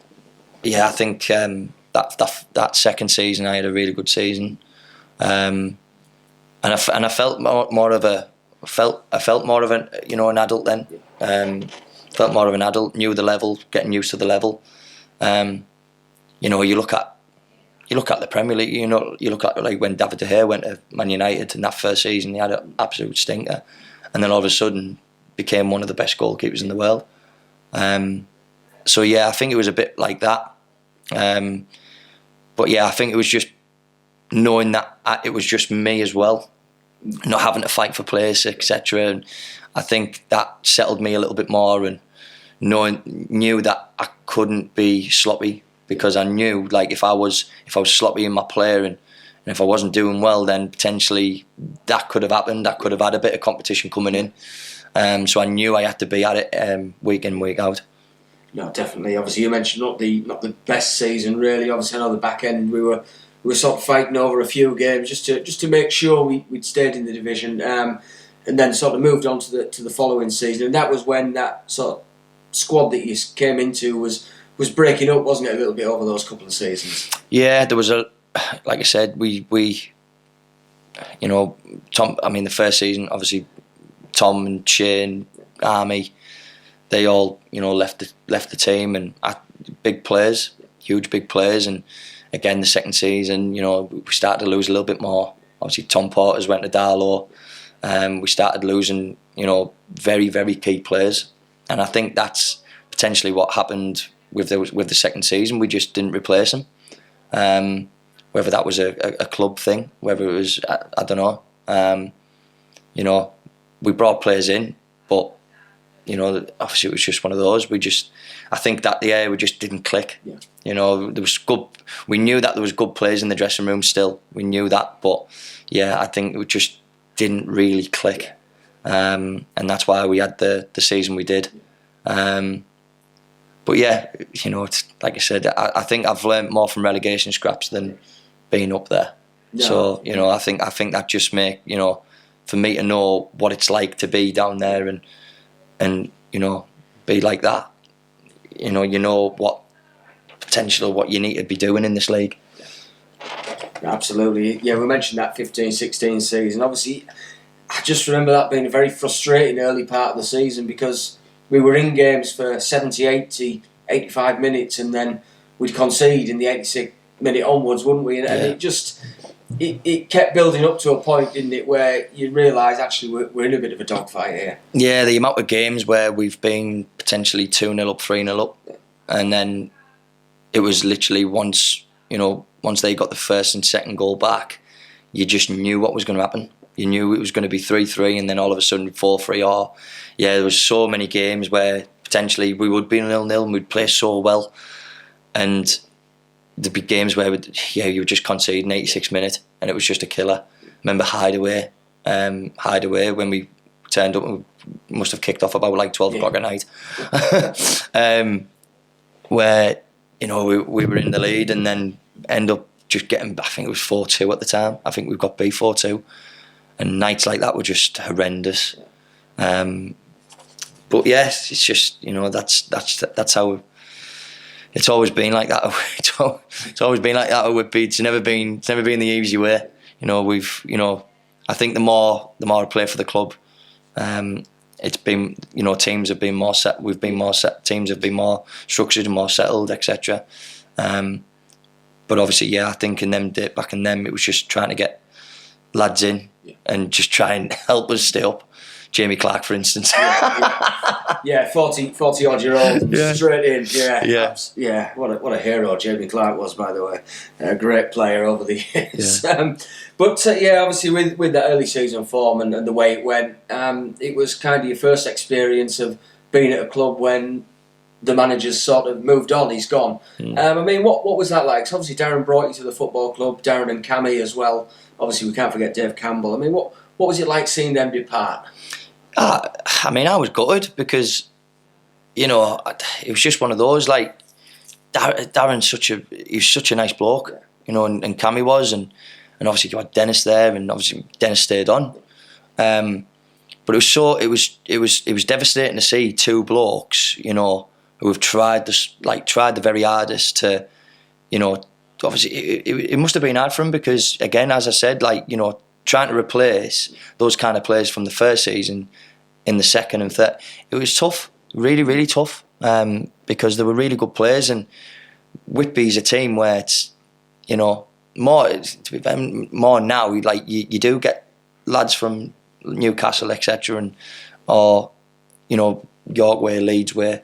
yeah, I think that second season I had a really good season, and I felt more of an an adult then. Felt more of an adult, knew the level, getting used to the level. You look at the Premier League. You look at like when David De Gea went to Man United in that first season, he had an absolute stinker, and then all of a sudden became one of the best goalkeepers in the world. I think it was a bit like that. But yeah, I think it was just knowing that it was just me as well, not having to fight for place, etc. And I think that settled me a little bit more, and knew that I couldn't be sloppy, because I knew like if I was sloppy in my play and And if I wasn't doing well, then potentially that could have happened. I could have had a bit of competition coming in. So I knew I had to be at it week in, week out. No, definitely. Obviously, you mentioned not the best season really. Obviously, I know the back end we were sort of fighting over a few games just to make sure we'd stayed in the division, and then sort of moved on to the following season. And that was when that sort of squad that you came into was breaking up, wasn't it? A little bit over those couple of seasons. Yeah, there was like I said, we Tom. I mean, the first season, obviously, Tom and Shane, Army, they all left the team, and big players, huge big players. And again, the second season, we started to lose a little bit more. Obviously, Tom Porter's went to Darlow. We started losing, very, very key players, and I think that's potentially what happened with the second season. We just didn't replace them. Whether that was a club thing, whether it was I don't know. We brought players in, but obviously it was just one of those. I think that year we just didn't click. Yeah. There was good. We knew that there was good players in the dressing room still. We knew that, but yeah, I think it just didn't really click, and that's why we had the season we did. But yeah, it's like I said. I think I've learned more from relegation scraps than being up there. No. So I think that just make for me to know what it's like to be down there and be like that. What potential, what you need to be doing in this league. Absolutely. Yeah, we mentioned that 15-16 season. Obviously, I just remember that being a very frustrating early part of the season because we were in games for 70, 80, 85 minutes and then we'd concede in the 86th minute onwards, wouldn't we? And it kept building up to a point, didn't it, where you realise actually we're in a bit of a dogfight here. Yeah, the amount of games where we've been potentially 2-0 up, 3-0 up, and then it was literally once they got the first and second goal back, you just knew what was going to happen. You knew it was going to be 3-3 and then all of a sudden 4-3. Or there was so many games where potentially we would be 0-0 and we'd play so well, and there'd be games where you would just concede in 86 minutes and it was just a killer. Remember Hideaway when we turned up, we must have kicked off about like 12 o'clock at night, where we were in the lead and then end up just getting, I think it was 4-2 at the time. I think we got beat 4-2, and nights like that were just horrendous. But yes, it's just that's how. It's always been like that. It's always been like that at Whitby. It's never been the easy way. I think the more I play for the club, it's been teams have been more set. We've been more set. Teams have been more structured and more settled, etc. But obviously, I think back in them, it was just trying to get lads in and just try and help us stay up. Jamie Clark, for instance. 40-odd-year-old, straight in. Yeah. What a hero Jamie Clark was, by the way. A great player over the years. Yeah. But obviously with the early season form and the way it went, it was kind of your first experience of being at a club when the manager's sort of moved on. He's gone. I mean, what was that like? So obviously Darren brought you to the football club. Darren and Cammy as well. Obviously we can't forget Dave Campbell. I mean, what was it like seeing them depart? I mean, I was gutted because, it was just one of those, like, Darren's such a nice bloke, and Cammy was, and obviously you had Dennis there, and obviously Dennis stayed on. But it was devastating to see two blokes, who have tried the very hardest to, obviously it must have been hard for him because, again, as I said, trying to replace those kind of players from the first season in the second and third, it was tough, really, really tough, because they were really good players. And Whitby's a team where it's, more now, you do get lads from Newcastle, etc., or York way, Leeds way.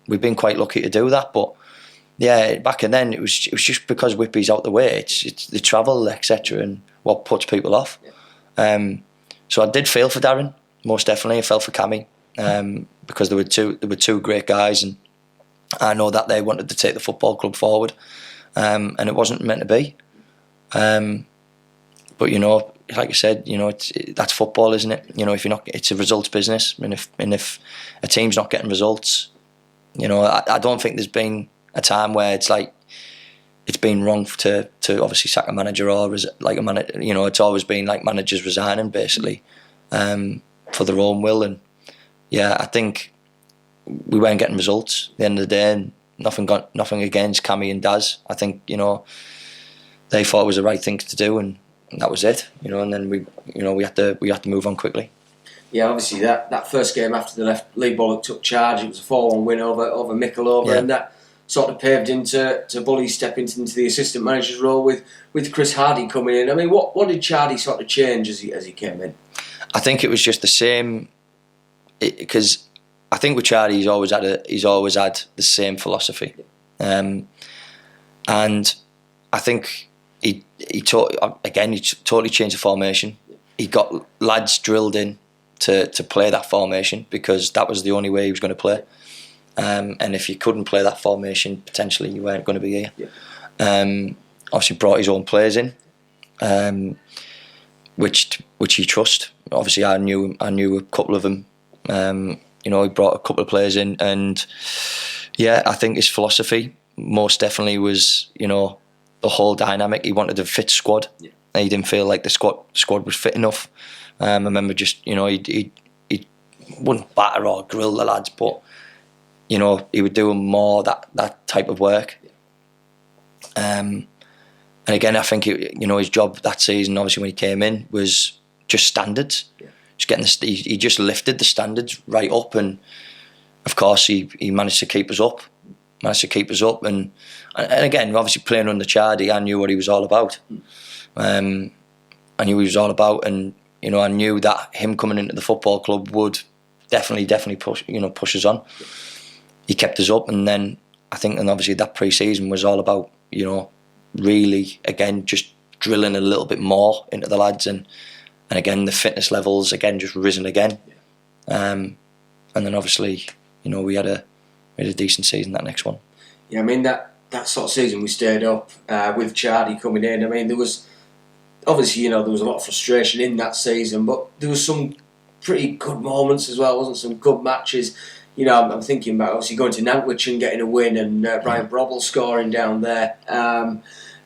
We've been quite lucky to do that, but yeah, back then it was just because Whitby's out the way. It's the travel, etc., and what puts people off. So I did feel for Darren, most definitely. I felt for Cammy, because there were two great guys, and I know that they wanted to take the football club forward, and it wasn't meant to be. But you know, like I said, you know, that's football, isn't it? You know, if you're not, it's a results business, and if a team's not getting results, you know, I don't think there's been a time where it's like it's been wrong to obviously sack a manager or like a manager. You know, it's always been like managers resigning basically for their own will, and yeah, I think we weren't getting results at the end of the day, and nothing against Cammy and Daz. I think, you know, they thought it was the right thing to do, and that was it. You know, and then we had to move on quickly. Yeah, obviously that first game after the left Lee Bullock took charge, it was a 4-1 win over Mickle, and that sort of paved into Bully stepping into the assistant manager's role with Chris Hardy coming in. I mean, what did Chardy sort of change as he came in? I think it was just the same, because I think with Chardy he's always had the same philosophy, and I think he totally changed the formation. He got lads drilled in to play that formation because that was the only way he was going to play. And if you couldn't play that formation, potentially you weren't going to be here. Yeah. Obviously brought his own players in, which he trust. Obviously I knew a couple of them. You know, he brought a couple of players in, and yeah, I think his philosophy most definitely was, you know, the whole dynamic. He wanted a fit squad. Yeah. He didn't feel like the squad was fit enough. I remember just, you know, he wouldn't batter or grill the lads, but you know, he would do more that type of work. And again, I think you know, his job that season, obviously when he came in, was just standards. Yeah. Just getting he just lifted the standards right up, and of course he managed to keep us up. And again, obviously playing under Chardy, I knew what he was all about. I knew what he was all about, and you know, I knew that him coming into the football club would definitely push us on. He kept us up, and then I think, and obviously that pre-season was all about, you know, really again just drilling a little bit more into the lads, and again the fitness levels again just risen again. And then obviously, you know, we had a decent season that next one. Yeah, I mean that sort of season we stayed up with Chardy coming in. I mean, there was obviously, you know, there was a lot of frustration in that season, but there was some pretty good moments as well, wasn't some good matches. You know, I'm thinking about obviously going to Nantwich and getting a win, and Ryan Brobble scoring down there.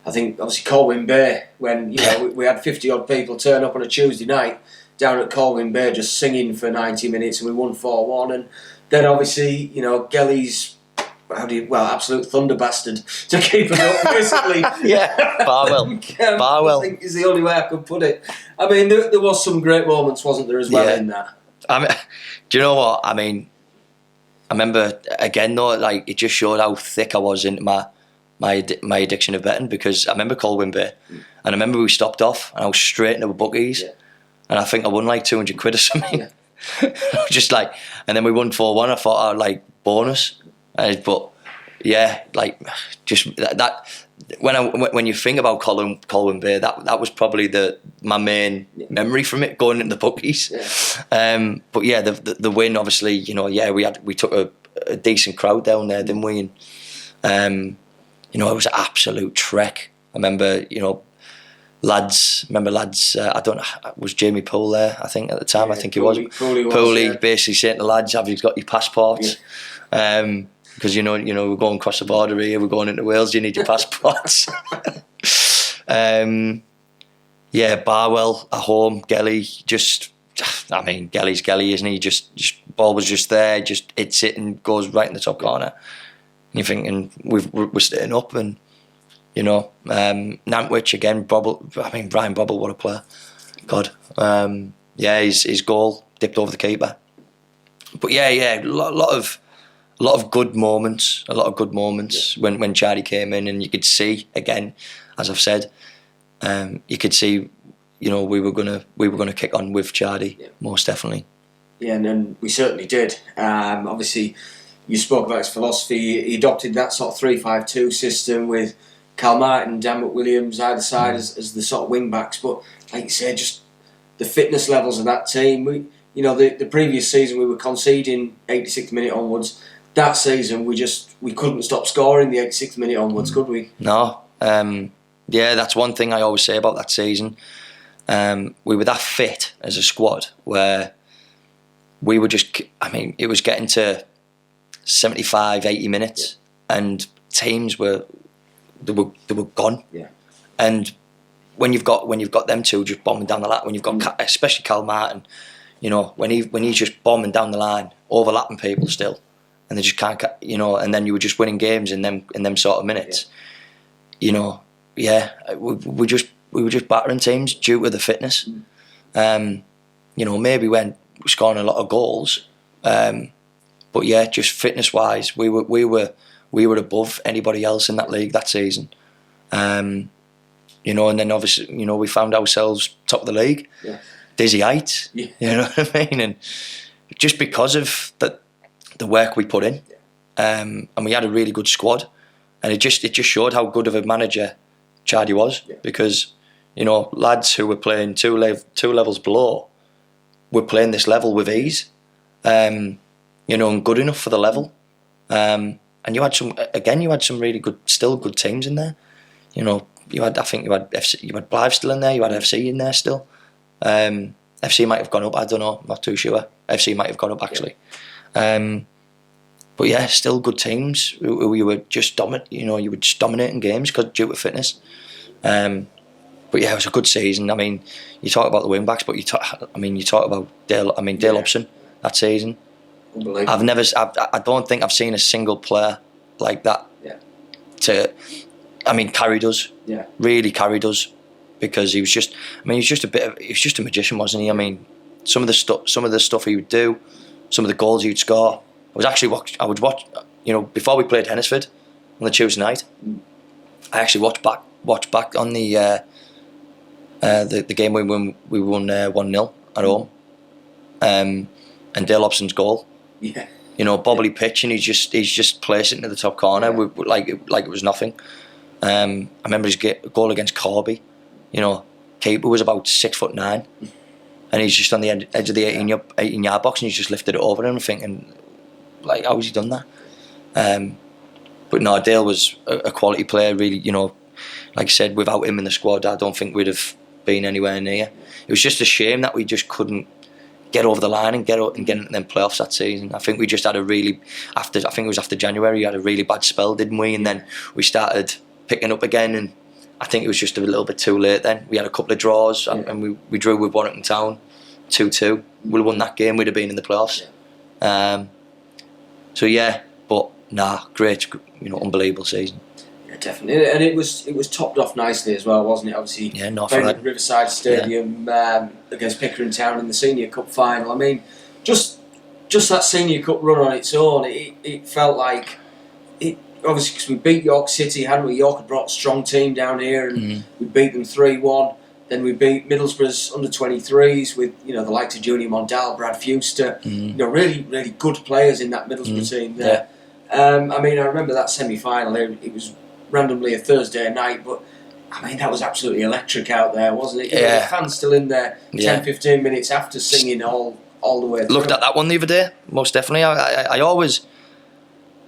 I think obviously Colwyn Bay, when, you know, we had 50 odd people turn up on a Tuesday night down at Colwyn Bay just singing for 90 minutes, and we won 4-1. And then obviously, you know, Gelly's absolute thunder bastard to keep us up, basically. Yeah, Barwell. I think is the only way I could put it. I mean, there was some great moments, wasn't there, as well, in that? I mean, do you know what? I mean, I remember again though, like it just showed how thick I was into my addiction of betting, because I remember Colwyn Bay, and I remember we stopped off and I was straight into the bookies, and I think I won like 200 quid or something. Yeah. Just like, and then we won 4-1. I thought I'd like bonus, but yeah, like just that. When you think about Colwyn Bay, that was probably my main memory from it, going into the bookies. Yeah. But yeah, the win, obviously, you know, yeah, we took a decent crowd down there, didn't we? And you know, it was an absolute trek. I remember, you know, lads. I don't know, was Jamie Poole there? I think at the time, I think Pooley was. Pooley basically saying to the lads, "Have you got your passports?" Yeah. Because you know, we're going across the border here, we're going into Wales, you need your passports. Yeah, Barwell at home, Gelly, Gelly's Gelly, isn't he? Just ball was just there, just hits it and goes right in the top corner. And you're thinking, we're staying up, and you know, Nantwich again, Brian Bobble, what a player. God. Yeah, his goal dipped over the keeper. But yeah, a lot of good moments. When Chardy came in, and you could see again, as I've said, you could see, you know, we were gonna kick on with Chardy, most definitely. Yeah, and then we certainly did. Obviously, you spoke about his philosophy. He adopted that sort of 3-5-2 system with Carl Martin and Dan McWilliams either side as the sort of wing backs. But like you say, just the fitness levels of that team. You know, the previous season we were conceding 86th minute onwards. That season we couldn't stop scoring the 86th minute onwards, could we? No. Yeah, that's one thing I always say about that season. We were that fit as a squad where we were just, I mean, it was getting to 75, 80 minutes and teams were gone. Yeah. And when you've got them two just bombing down the line, when you've got especially Cal Martin, you know, when he's just bombing down the line, overlapping people still, and they just can't, you know, and then you were just winning games in them sort of minutes. You know, we were just battering teams due to the fitness. You know, maybe when scoring a lot of goals, but yeah, just fitness wise, we were above anybody else in that league that season. You know, and then obviously, you know, we found ourselves top of the league, dizzy heights. You know what I mean? And just because of the work we put in, and we had a really good squad, and it just showed how good of a manager Chardy was, because, you know, lads who were playing two levels below were playing this level with ease, you know, and good enough for the level. And you had some really good teams in there. You know, you had Blythe still in there. You had FC in there still. FC might have gone up. I don't know. I'm not too sure. FC might have gone up actually. But yeah, still good teams. We were just dominant. You know, you were just dominating games due to fitness. But yeah, it was a good season. I mean, you talk about the wing backs, but you talk about Dale. I mean, Dale Upson that season. I don't think I've seen a single player like that. Carried us. Yeah. Really carried us, because he was just a magician, wasn't he? I mean, some of the stuff he would do, some of the goals he'd score. I would watch, you know, before we played Hennisford on the Tuesday night. I actually watched back on the game when we won 1-0 at home, and Dale Hobson's goal. Yeah. You know, bobbly pitch, and he's just placed it into the top corner like it was nothing. I remember his goal against Corby. You know, keeper was about 6'9", and he's just on the edge of the 18-yard box, and he's just lifted it over, and I'm thinking, like, how has he done that? But no, Dale was a quality player, really. You know, like I said, without him in the squad, I don't think we'd have been anywhere near. It was just a shame that we just couldn't get over the line and get into them playoffs that season. I think we just had after January, we had a really bad spell, didn't we? And then we started picking up again, and I think it was just a little bit too late then. We had a couple of draws, and we drew with Warrington Town 2-2. We'd have won that game, we'd have been in the playoffs. So yeah, but great, you know, unbelievable season. Yeah, definitely, and it was topped off nicely as well, wasn't it? Obviously, playing at Riverside Stadium against Pickering Town in the Senior Cup final. I mean, just that Senior Cup run on its own, it felt like it. Obviously, because we beat York City, hadn't we? York had brought a strong team down here, and we beat them 3-1. Then we beat Middlesbrough's under-23s with, you know, the likes of Junior Mondal, Brad Fewster, you know, really, really good players in that Middlesbrough team there. I mean, I remember that semi-final. It was randomly a Thursday night, but I mean, that was absolutely electric out there, wasn't it? You know, the fans still in there 10, 15 minutes after singing all the way through. Looked at that one the other day, most definitely.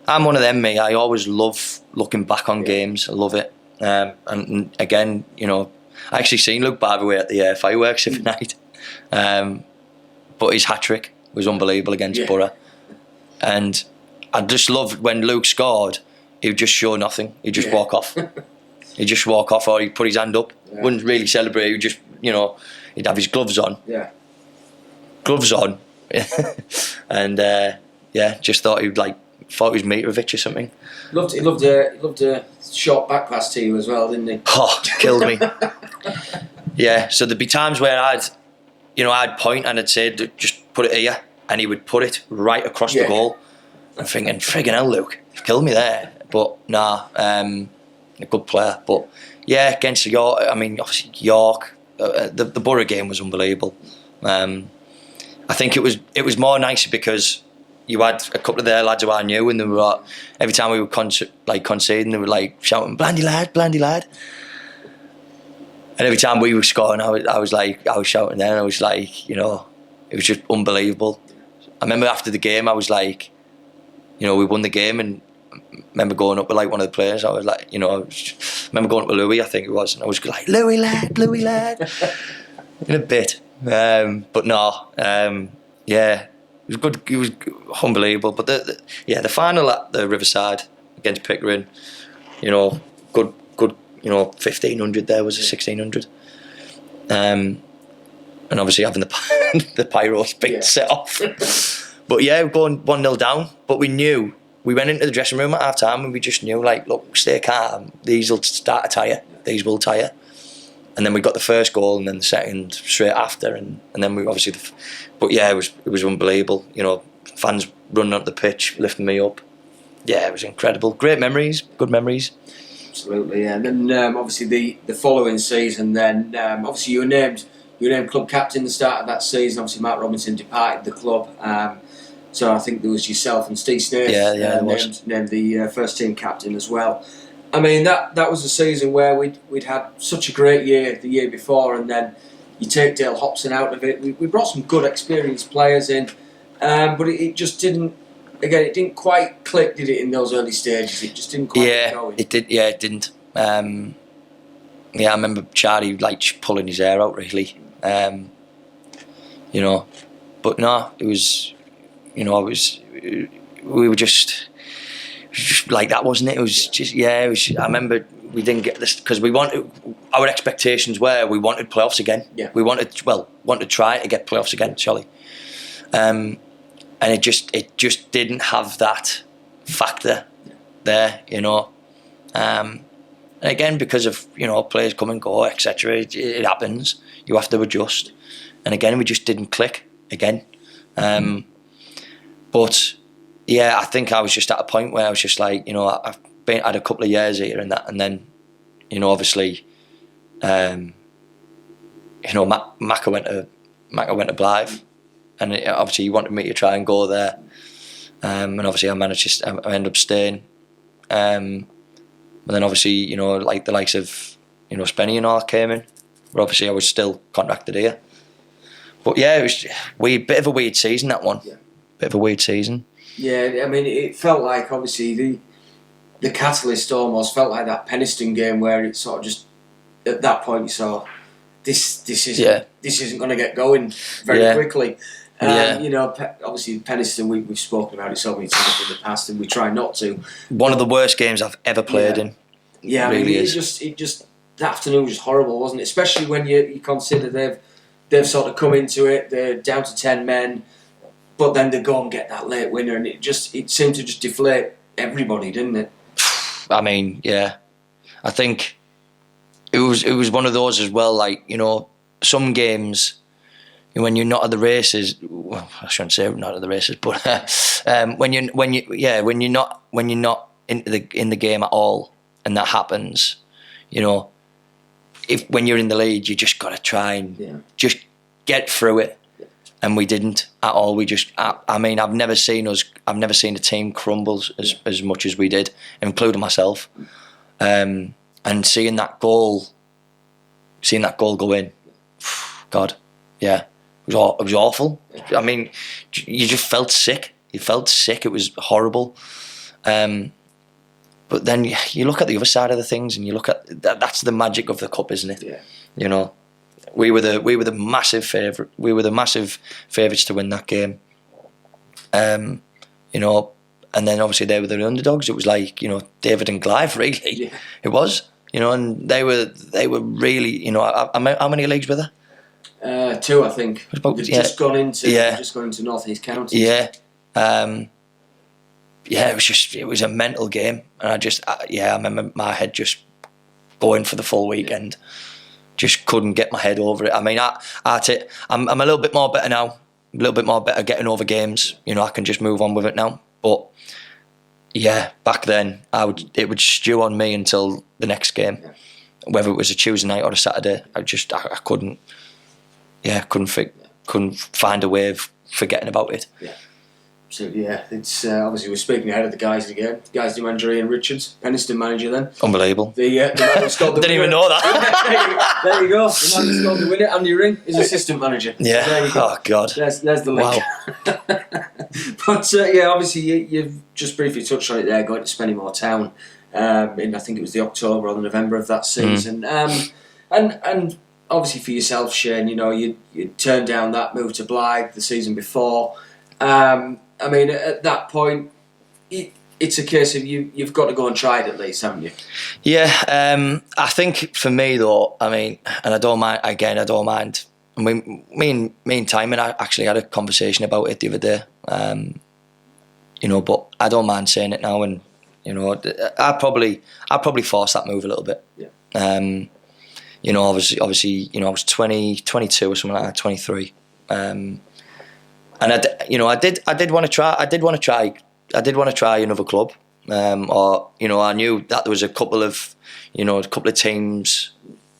I'm one of them, mate. I always love looking back on games. I love it. And again, you know, I actually seen Luke Barberway at the fireworks the other night. But his hat-trick was unbelievable against Borough. And I just loved when Luke scored, he would just show nothing. He'd just walk off. He'd just walk off, or he'd put his hand up. Wouldn't really celebrate. He'd just, you know, he'd have his gloves on. Gloves on. And just thought he was Mitrovic or something. He loved a short back pass to you as well, didn't he? Oh, killed me. Yeah, so there'd be times where I'd point and I'd say, just put it here, and he would put it right across the goal. I'm thinking, friggin' hell, Luke, you've killed me there. But a good player. But yeah, against York, I mean, obviously York, the Borough game was unbelievable. I think it was more nicer because you had a couple of their lads who I knew, and they were every time we were conceding, they were like shouting, "Blandy lad, Blandy lad." And every time we were scoring, I was shouting then. I was like, you know, it was just unbelievable. I remember after the game, I was like, you know, we won the game, and remember going up with like one of the players. I was like, you know, remember going up with Louis, I think it was, and I was like, Louis lad, in a bit. But no, yeah, it was good. It was unbelievable. But the final at the Riverside against Pickering, you know, good. You know, 1,500 there was a 1,600. And obviously having the pyros being set off. But yeah, we're going 1-0 down. But we knew, we went into the dressing room at half time and we just knew, like, look, stay calm. These will start to tire. These will tire. And then we got the first goal and then the second straight after. And then we obviously, but yeah, it was unbelievable. You know, fans running up the pitch, lifting me up. Yeah, it was incredible. Great memories, good memories. Absolutely, yeah. And then obviously the following season, then obviously you were named club captain the start of that season. Obviously Mark Robinson departed the club, so I think there was yourself and Steve Snaith named the first team captain as well. I mean that was a season where we'd had such a great year the year before, and then you take Dale Hobson out of it. We brought some good experienced players in, but it just didn't. Again, it didn't quite click, did it, in those early stages? It just didn't quite get going. It did. Yeah, it didn't. I remember Charlie like pulling his hair out, really. You know, but no, it was. You know, we were just like that, wasn't it? It was just It was. I remember we didn't get this because we wanted. Our expectations were we wanted playoffs again. Yeah. We wanted to try to get playoffs again, Charlie. And it just didn't have that factor there, you know. And again, because of, you know, players come and go, etc., it happens. You have to adjust. And again, we just didn't click again. But yeah, I think I was just at a point where I was just like, you know, I've had a couple of years here and that, and then, you know, obviously, you know, Macca went to Blythe. And obviously he wanted me to try and go there, and obviously I ended up staying. But then obviously, you know, like the likes of, you know, Spenny and all came in. But obviously I was still contracted here. But yeah, it was bit of a weird season, that one. Yeah. Bit of a weird season. Yeah, I mean, it felt like obviously the catalyst almost felt like that Penistone game where it sort of just at that point you saw this isn't going to get going very quickly. You know, obviously Penistone, we've spoken about it so many times in the past, and we try not to. One of the worst games I've ever played in. Yeah, really it just the afternoon was horrible, wasn't it? Especially when you consider they've sort of come into it, they're down to 10 men, but then they go and get that late winner, and it seemed to just deflate everybody, didn't it? I mean, yeah, I think it was one of those as well. Like, you know, some games, when you're not at the races, well, I shouldn't say not at the races, but when you're not in the game at all, and that happens, you know, when you're in the lead, you just got to try and just get through it, and we didn't at all. We just, I mean, I've never seen a team crumble as much as we did, including myself, and seeing that goal go in, God, yeah. It was awful. I mean, you just felt sick. You felt sick. It was horrible. But then you look at the other side of the things, and you look at that's the magic of the cup, isn't it? Yeah. You know, we were the massive favourite. We were the massive favourites to win that game. You know, and then obviously they were the underdogs. It was like, you know, David and Goliath, really. Yeah. It was. You know, and they were really. You know, how many leagues were there? 2, I think. They've just gone into North East Counties. Yeah, it was a mental game, and I remember my head just going for the full weekend. Just couldn't get my head over it. I mean, I'm a little bit more better now. A little bit more better getting over games. You know, I can just move on with it now. But yeah, back then it would stew on me until the next game, whether it was a Tuesday night or a Saturday. I couldn't. Yeah, couldn't find a way of forgetting about it. Yeah. So yeah, it's obviously we're speaking ahead of the guys again. Guys, manager Ian Richards, Penniston manager then. Unbelievable. The man who scored the Didn't winner. even know that. there you go. The man who scored the winner, Andy Ring, is assistant manager. Yeah. So there you go. Oh God. There's the link. Wow. But yeah, obviously you've just briefly touched on it there. Going to Spennymoor Town in I think it was the October or the November of that season. And obviously for yourself, Shane, you turned down that move to Blythe the season before. I mean, at that point, it's a case of you've got to go and try it at least, haven't you? Yeah, I think for me though, I mean, and I don't mind. Again, I don't mind. I mean, me and Timon actually had a conversation about it the other day. But I don't mind saying it now, and I probably forced that move a little bit. Yeah. Obviously, I was 22 or something like that, 23. And I did want to try. I did want to try another club. I knew that there was a couple of teams,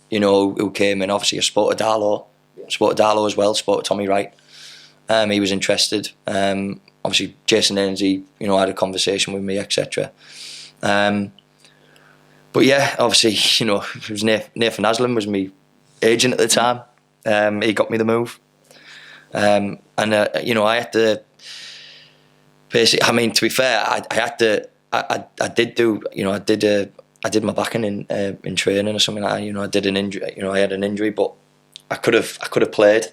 who came in. Obviously, I spoke to Darlow as well. Spoke to Tommy Wright. He was interested. Obviously, Jason Lindsay, had a conversation with me, etc. But yeah, obviously, it was Nathan Aslam was my agent at the time. He got me the move. I had to basically. I mean, to be fair, I had to. I did my backing in training or something like that. I did an injury. I had an injury, but I could have played,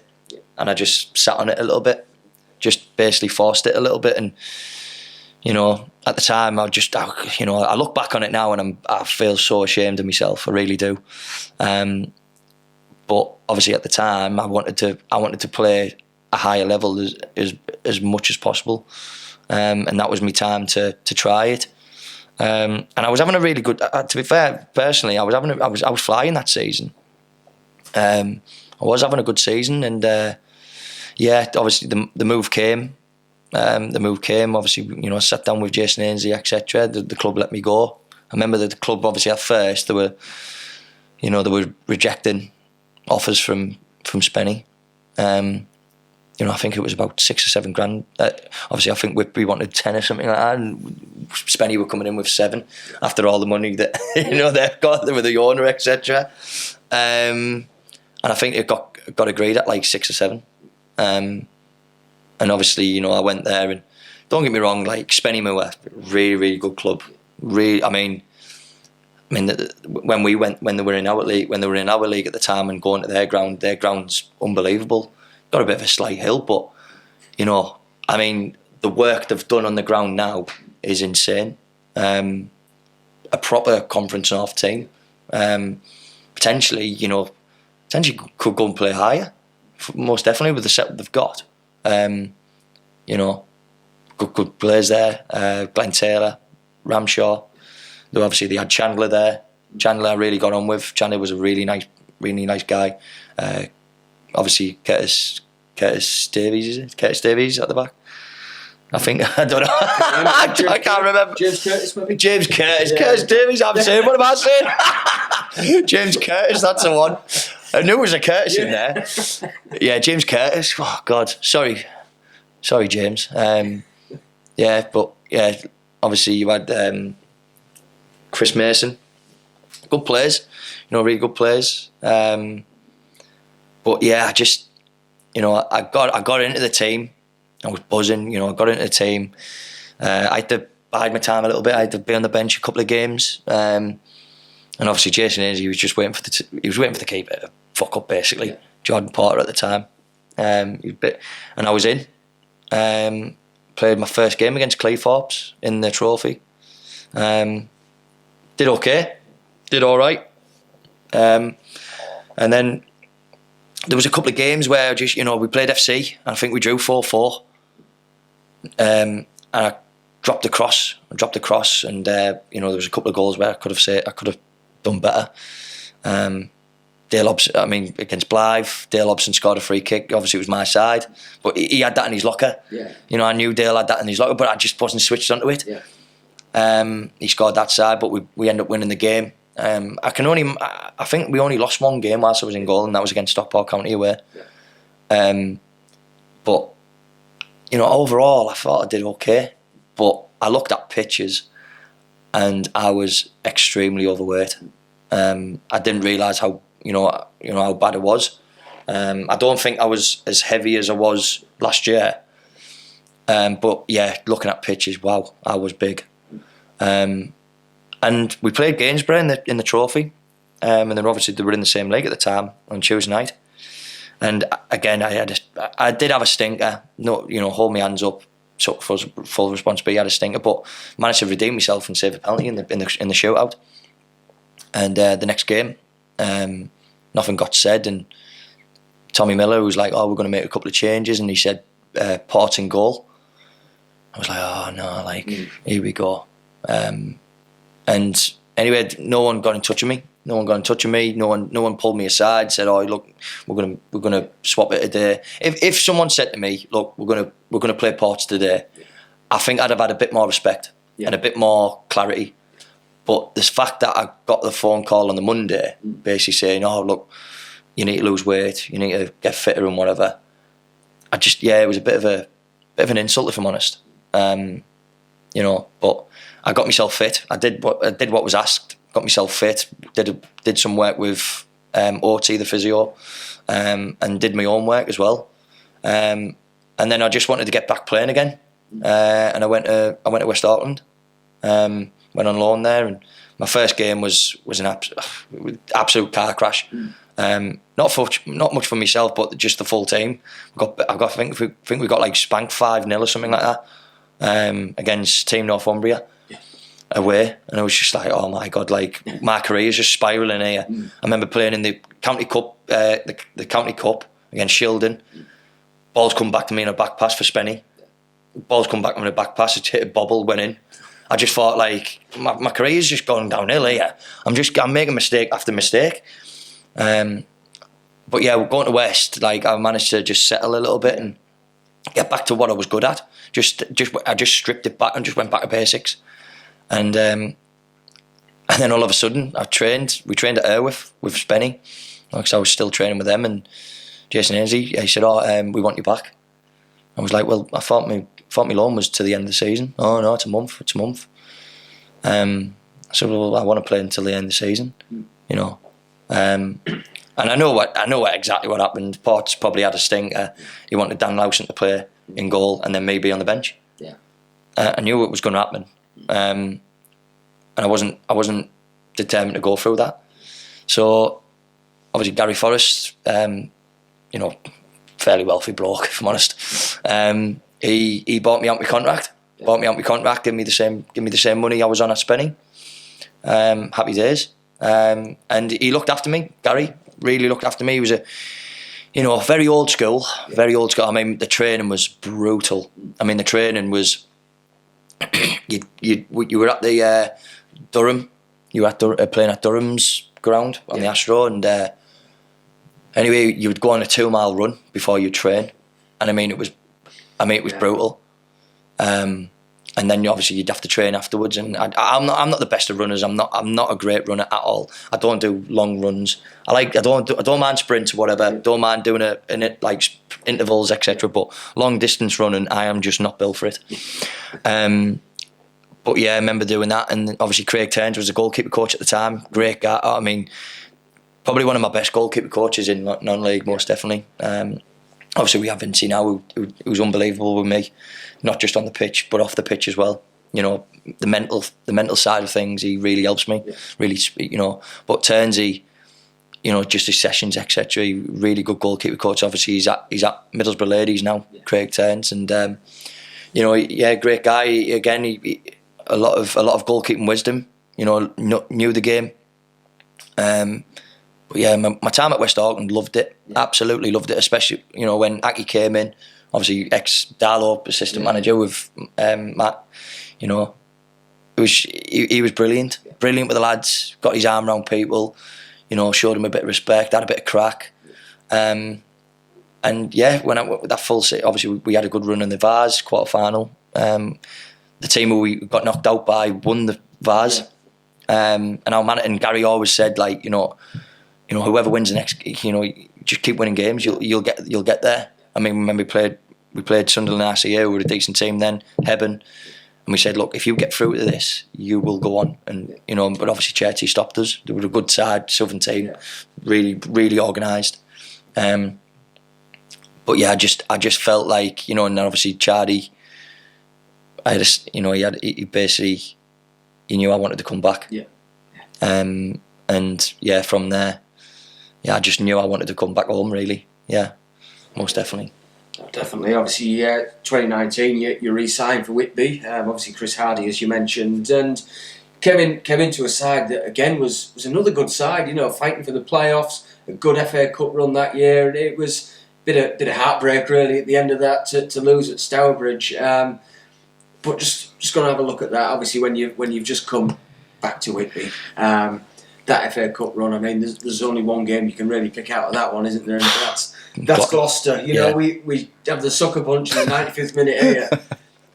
and I just sat on it a little bit, just basically forced it a little bit, and at the time I look back on it now and I feel so ashamed of myself. I really do. But obviously at the time I wanted to play a higher level as much as possible, and that was my time to try it. And I was having a really good. To be fair, personally, I was flying that season. I was having a good season, and obviously the move came. Obviously, I sat down with Jason Ainsley, etc. The club let me go. I remember that the club, obviously, at first they were rejecting offers from Spenny. I think it was about 6 or 7 grand. Obviously, I think Whitby wanted 10 or something like that, and Spenny were coming in with 7 after all the money that they've got with the owner, etc. And I think it got agreed at like 6 or 7. And obviously, I went there, and don't get me wrong, like Spennymoor were really, really good club. Really, I mean, when they were in our league at the time, and going to their ground's unbelievable. Got a bit of a slight hill, but I mean, the work they've done on the ground now is insane. A proper Conference North team, potentially could go and play higher. Most definitely with the set they've got. Good players there. Glenn Taylor, Ramshaw. They had Chandler there. Chandler I really got on with. Chandler was a really nice guy. Obviously Curtis Davies, is it? Curtis Davies at the back. I think, I don't know. I can't remember. James Curtis, maybe? James Curtis. Yeah. Curtis Davies, I'm saying. What am I saying? James Curtis, that's the one. I knew there was a Curtis in there. Yeah, James Curtis. Oh, God. Sorry, James. Obviously you had Chris Mason. Good players. Really good players. But yeah, I just, I got into the team. I was buzzing, I got into the team. I had to bide my time a little bit. I had to be on the bench a couple of games. And obviously Jason Ainsley, he was just waiting for the keeper to fuck up, basically. Yeah. Jordan Porter at the time. And I was in. Played my first game against Cleethorpes in the trophy. Did okay. Did all right. And then there was a couple of games where we played FC, and I think we drew 4-4. And I dropped the cross, and there was a couple of goals where I could have done better. Dale Hobson, against Blythe, Dale Hobson scored a free kick. Obviously, it was my side, but he had that in his locker. Yeah. I knew Dale had that in his locker, but I just wasn't switched onto it. Yeah. He scored that side, but we ended up winning the game. I think we only lost one game whilst I was in goal, and that was against Stockport County away. Yeah. But overall, I thought I did okay. But I looked at pictures and I was extremely overweight. I didn't realise how how bad it was. I don't think I was as heavy as I was last year. But yeah, looking at pictures, wow, I was big. And we played Gainsborough in the trophy. And then obviously they were in the same league at the time on Tuesday night. And again, I did have a stinker. No, hold my hands up, took full responsibility. I had a stinker, but managed to redeem myself and save a penalty in the shootout. And the next game, nothing got said, and Tommy Miller was like, "Oh, we're going to make a couple of changes," and he said, "Port in goal." I was like, "Oh no, here we go." And anyway, no one got in touch with me. No one pulled me aside. Said, "Oh, look, we're gonna swap it today." If someone said to me, "Look, we're gonna play Ports today," I think I'd have had a bit more respect and a bit more clarity. But the fact that I got the phone call on the Monday, basically saying, "Oh, look, you need to lose weight, you need to get fitter and whatever," it was a bit of an insult, if I'm honest. But I got myself fit. I did what was asked. Got myself fit. Did some work with OT, the physio, and did my own work as well. And then I just wanted to get back playing again. And I went to West Auckland. Went on loan there, and my first game was an absolute car crash. Not much for myself, but just the full team. I think we got like spanked 5-0 or something like that against Team Northumbria away, and I was just like, oh my god, like my career is just spiralling here. I remember playing in the county cup, the county cup against Shildon. Ball's come back to me in a back pass for Spenny. Ball's come back to me in a back pass. It's hit a bobble, went in. I just thought, like, my career's just gone downhill here. I'm making mistake after mistake. But yeah, going to West, like, I managed to just settle a little bit and get back to what I was good at. I just stripped it back and just went back to basics. And then all of a sudden, we trained at Erwith with Spenny, because I was still training with them. And Jason Ainsley, he said, we want you back. I was like, well, I thought my loan was to the end of the season. Oh no, it's a month. I said, well, I want to play until the end of the season, And I know exactly what happened. Ports probably had a stinker. He wanted Dan Lowson to play in goal and then maybe on the bench. Yeah. I knew it was going to happen, and I wasn't determined to go through that. So obviously Gary Forrest, fairly wealthy bloke, if I'm honest. He bought me out my contract. Gave me the same money I was on at Spenny. Happy days. And he looked after me. Gary really looked after me. He was very old school. I mean, the training was brutal. I mean, the training was you were at the Durham. You were playing at Durham's ground on the Astro, and anyway, you would go on a 2-mile run before you train, and it was brutal. And then obviously you'd have to train afterwards, and I'm not the best of runners. I'm not a great runner at all. I don't do long runs. I don't mind sprints or whatever. Don't mind doing it like intervals, etc. But long distance running, I am just not built for it. But yeah, I remember doing that, and obviously Craig Turns was a goalkeeper coach at the time. Great guy. I mean, probably one of my best goalkeeper coaches in non-league, most definitely. Obviously we have Vinci now, who's unbelievable with me, not just on the pitch but off the pitch as well. The mental side of things, he really helps me. Really, But Turnsy, just his sessions, etc. Really good goalkeeper coach. Obviously he's at Middlesbrough Ladies now, Craig Turns, and great guy. Again, he a lot of goalkeeping wisdom. Knew the game. But yeah, my time at West Auckland, loved it. Absolutely loved it, especially when Aki came in. Obviously, ex-Darlow assistant manager with Matt. He was brilliant. Brilliant with the lads. Got his arm around people. Showed them a bit of respect. Had a bit of crack. And yeah, when I went with that full set, obviously we had a good run in the Vase quarter final. The team who we got knocked out by won the Vase. And our man and Gary always said, like, whoever wins the next, just keep winning games. You'll get there. I mean, when we played we played Sunderland RCA, we were a decent team then, Hebben, and we said, look, if you get through to this, you will go on. And you know, but obviously Chertsey stopped us. They were a good side, Southern team, really, really organised. But yeah, I just felt like, you know, and then obviously Chardy, he knew I wanted to come back. Yeah. And yeah, from there, yeah, I just knew I wanted to come back home. Really, yeah, most definitely. Definitely. Obviously, 2019, you re-signed for Whitby. Obviously, Chris Hardy, as you mentioned, and came into a side that again was another good side. You know, fighting for the playoffs, a good FA Cup run that year, and it was a bit of heartbreak really at the end of that to lose at Stourbridge. But just going to have a look at that. Obviously, when you've just come back to Whitby, that FA Cup run. I mean, there's only one game you can really pick out of that one, isn't there? And that's Gloucester. You know, we have the sucker punch in the 95th minute here.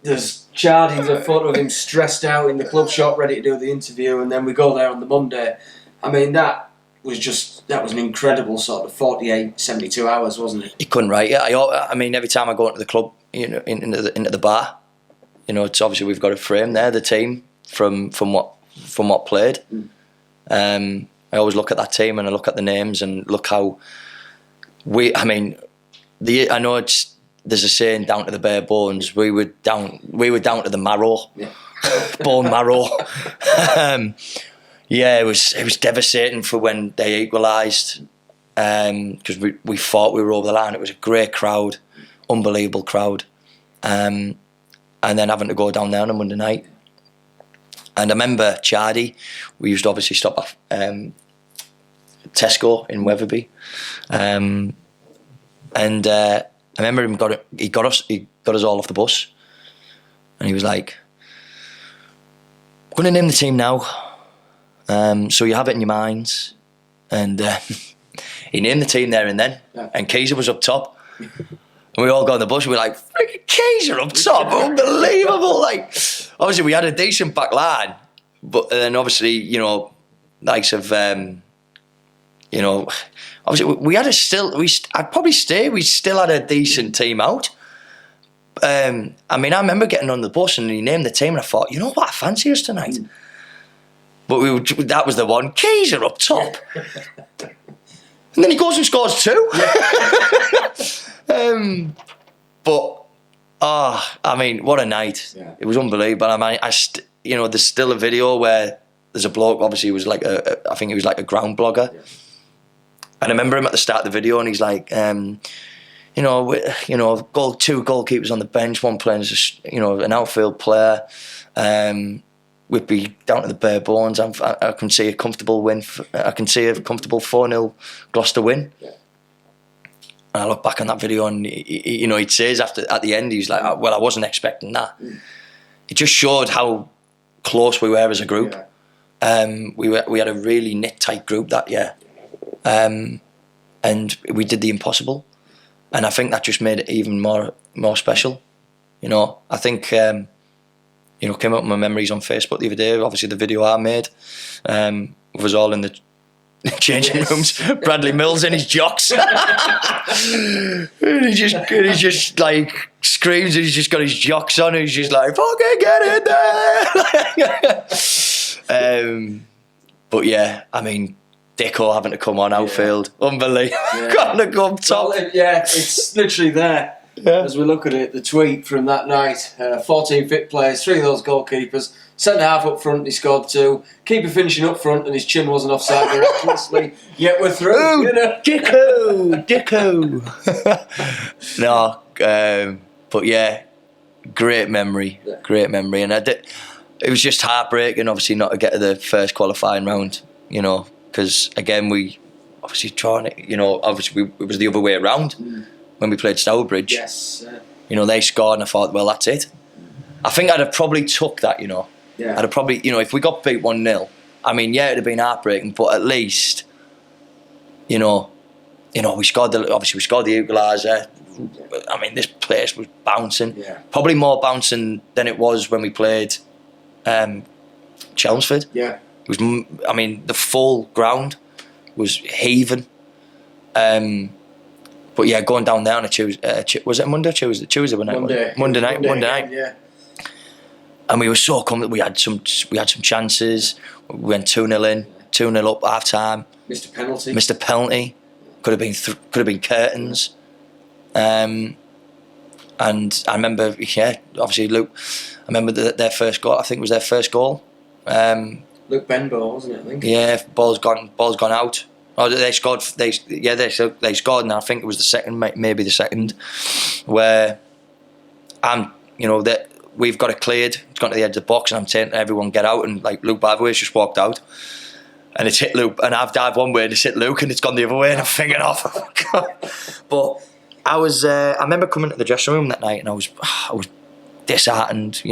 There's Chardy, there's a photo of him stressed out in the club shop, ready to do the interview, and then we go there on the Monday. I mean, that was an incredible sort of 48, 72 hours, wasn't it? You couldn't write it. I mean, every time I go into the club, you know, into the bar, you know, it's obviously we've got a frame there, the team from what played. I always look at that team and I look at the names and look how I know there's a saying, down to the bare bones. We were down to the marrow, bone marrow. Yeah, it was devastating for when they equalised, because we thought we were over the line. It was a great crowd, unbelievable crowd, and then having to go down there on a Monday night. And I remember Chardy, we used to obviously stop off Tesco in Wetherby, and I remember him he got us all off the bus, and he was like, "I'm going to name the team now, so you have it in your minds." And he named the team there and then, and Kaiser was up top. And we all got on the bus and we were like, freaking Kaiser up top, unbelievable. Like, obviously we had a decent back line, but then obviously, you know, likes of, you know, obviously I'd probably stay, we still had a decent team out. I mean, I remember getting on the bus and he named the team and I thought, you know what, I fancy us tonight. But that was the one, Kaiser up top. And then he goes and scores 2. But I mean, what a night! It was unbelievable. I mean, you know, there's still a video where there's a bloke. Obviously, he was like I think he was like a ground blogger. And I remember him at the start of the video, and he's like, you know, two goalkeepers on the bench, one playing as an outfield player. Whitby down to the bare bones. I can see a comfortable win. I can see a comfortable 4-0 Gloucester win. And I look back on that video, and he says at the end, he's like, "Well, I wasn't expecting that." It just showed how close we were as a group. We had a really knit tight group that year, and we did the impossible. And I think that just made it even more special. You know, I think came up with my memories on Facebook the other day. Obviously, the video I made with us all in the changing rooms. Bradley Mills in his jocks. and he just like screams, and he's just got his jocks on, and he's just like, "Fucking get in there!" But yeah, I mean, Dicko having to come on outfield, unbelievable. Got to come top. Well, it's literally there. As we look at it, the tweet from that night, 14 fit players, 3 of those goalkeepers, centre half up front, he scored 2, keeper finishing up front and his chin wasn't offside miraculously, yet we're through. Oh, you know? Dicko. No, but yeah, great memory, and it was just heartbreaking, obviously, not to get to the first qualifying round, you know, because again, we obviously it was the other way around. When we played Stourbridge, they scored and I thought, well, that's it. I think I'd have probably took that, you know. I'd have probably, if we got beat 1-0, I mean, it'd have been heartbreaking, but at least, we scored the equaliser. I mean, this place was bouncing. Probably more bouncing than it was when we played Chelmsford. It was, I mean, the full ground was heaving. But yeah, going down there on a Tuesday, was it Monday or Tuesday? Tuesday, wasn't it? Monday night. Yeah. And we were so comfortable. We had some chances. We went 2-0 in, 2-0 up half time. Missed a penalty. Could have been curtains. And I remember, obviously Luke. I remember their first goal. I think it was their first goal. Luke Benbow, wasn't it? I think. Yeah, ball's gone out. Oh, they scored. They scored, and I think it was the second, maybe the second, where that we've got it cleared. It's gone to the edge of the box, and I'm saying to everyone, get out, and like Luke Bavoway's just walked out, and it's hit Luke, and I've dived one way, and it's hit Luke, and it's gone the other way, and I'm thinking, but I remember coming to the dressing room that night, and I was disheartened.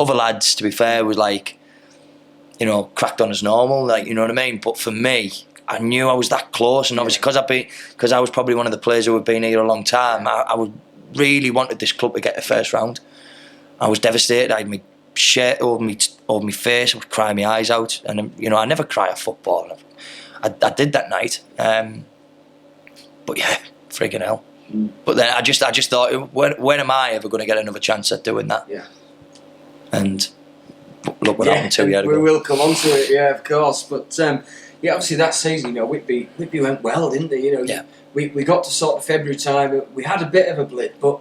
Other lads, to be fair, was like, cracked on as normal, like, you know what I mean. But for me, I knew I was that close, and obviously because I was probably one of the players who had been here a long time, I really wanted this club to get the first round. I was devastated. I had my shirt over my face. I would cry my eyes out, and I never cry at football. I did that night, but yeah, friggin' hell. But then I just thought, when am I ever going to get another chance at doing that? Yeah. And look what happened 2 years ago. We will come on to it, yeah, of course. But obviously that season, Whitby went well, didn't they? Yeah. We got to sort of February time. We had a bit of a blip, but